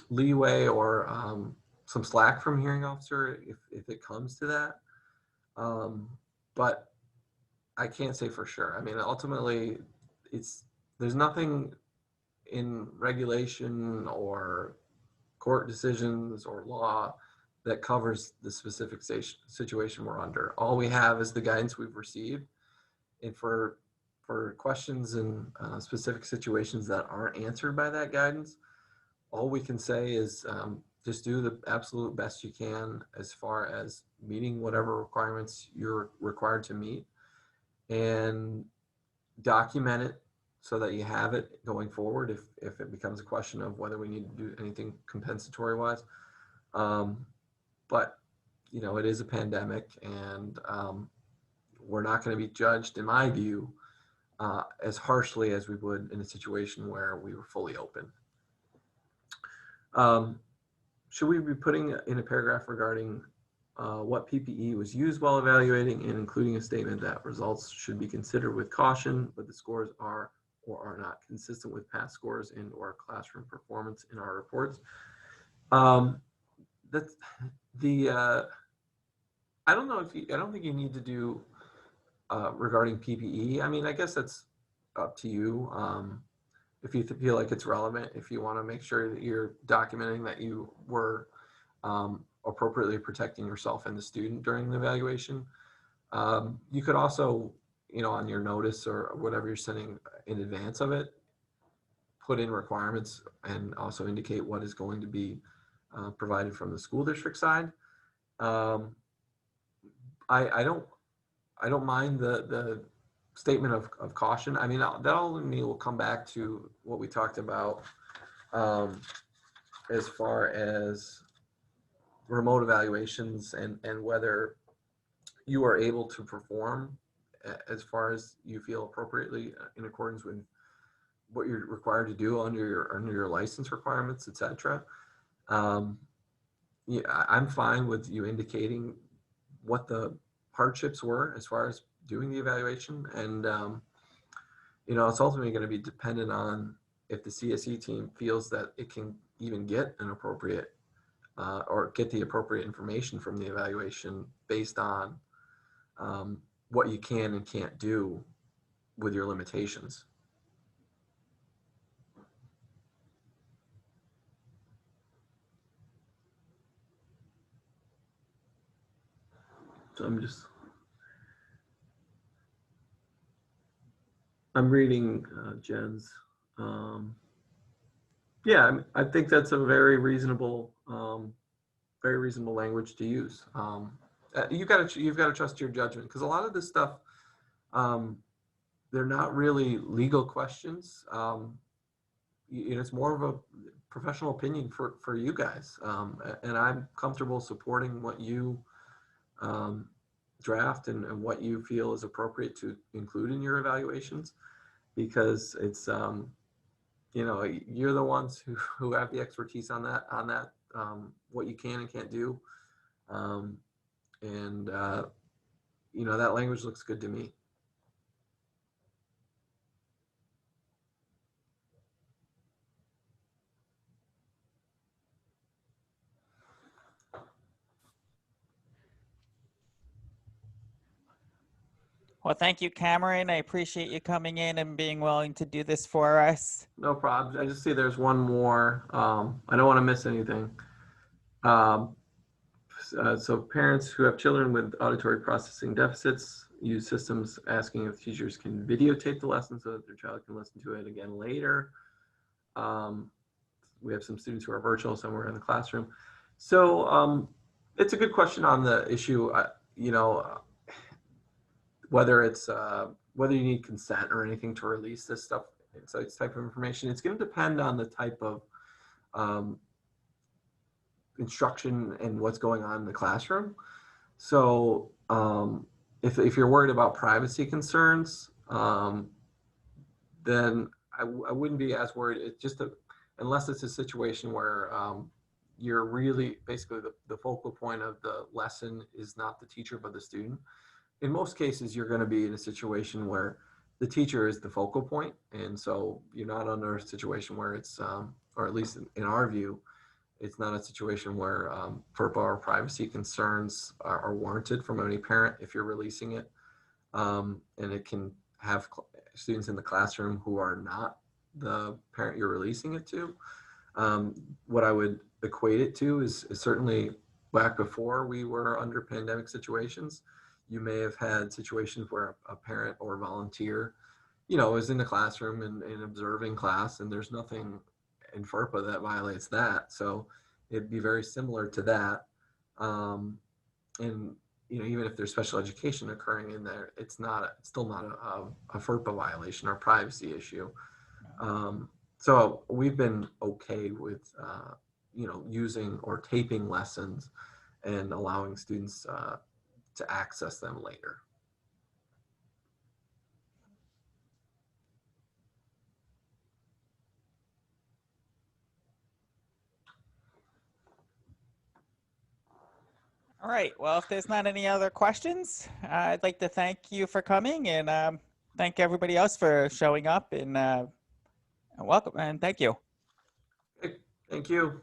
leeway or some slack from hearing officer if it comes to that. But I can't say for sure. I mean, ultimately, there's nothing in regulation or court decisions or law that covers the specific situation we're under. All we have is the guidance we've received. And for questions in specific situations that aren't answered by that guidance, all we can say is just do the absolute best you can as far as meeting whatever requirements you're required to meet, and document it so that you have it going forward if it becomes a question of whether we need to do anything compensatory wise. But you know, it is a pandemic, and we're not going to be judged, in my view, as harshly as we would in a situation where we were fully open. Should we be putting in a paragraph regarding what PPE was used while evaluating, and including a statement that results should be considered with caution, but the scores are or are not consistent with past scores and or classroom performance in our reports? That's the I don't know if you, I don't think you need to do regarding PPE. I mean, I guess that's up to you. If you feel like it's relevant, if you want to make sure that you're documenting that you were appropriately protecting yourself and the student during the evaluation. You could also, you know, on your notice or whatever you're sending in advance of it, put in requirements and also indicate what is going to be provided from the school district side. I don't mind the statement of caution. I mean, that only will come back to what we talked about as far as remote evaluations and whether you are able to perform as far as you feel appropriately in accordance with what you're required to do under your license requirements, etc. Yeah, I'm fine with you indicating what the hardships were as far as doing the evaluation, and you know, it's ultimately going to be dependent on if the CSE team feels that it can even get an appropriate or get the appropriate information from the evaluation based on what you can and can't do with your limitations. So I'm reading Jen's. Yeah, I think that's a very reasonable language to use. You've got to trust your judgment, because a lot of this stuff, they're not really legal questions. It's more of a professional opinion for you guys, and I'm comfortable supporting what you draft and what you feel is appropriate to include in your evaluations, because it's you know, you're the ones who have the expertise on that what you can and can't do, and you know, that language looks good to me. Well, thank you, Cameron. I appreciate you coming in and being willing to do this for us. No problem. I just see there's one more. I don't want to miss anything. So parents who have children with auditory processing deficits use systems asking if teachers can videotape the lesson so that their child can listen to it again later. We have some students who are virtual, some are in the classroom. So it's a good question on the issue, you know, whether you need consent or anything to release this stuff. So it's type of information. It's going to depend on the type of instruction and what's going on in the classroom. So if you're worried about privacy concerns, then I wouldn't be as worried. It's just unless it's a situation where you're really basically the focal point of the lesson is not the teacher but the student. In most cases, you're going to be in a situation where the teacher is the focal point, and so you're not under a situation where it's, or at least in our view, it's not a situation where FERPA or privacy concerns are warranted from any parent if you're releasing it, and it can have students in the classroom who are not the parent you're releasing it to. What I would equate it to is certainly back before we were under pandemic situations. You may have had situations where a parent or volunteer, you know, is in the classroom and observing class, and there's nothing in FERPA that violates that. So it'd be very similar to that. And even if there's special education occurring in there, it's still not a FERPA violation or privacy issue. So we've been okay with using or taping lessons and allowing students to access them later. All right. Well, if there's not any other questions, I'd like to thank you for coming and thank everybody else for showing up and welcome and thank you. Thank you.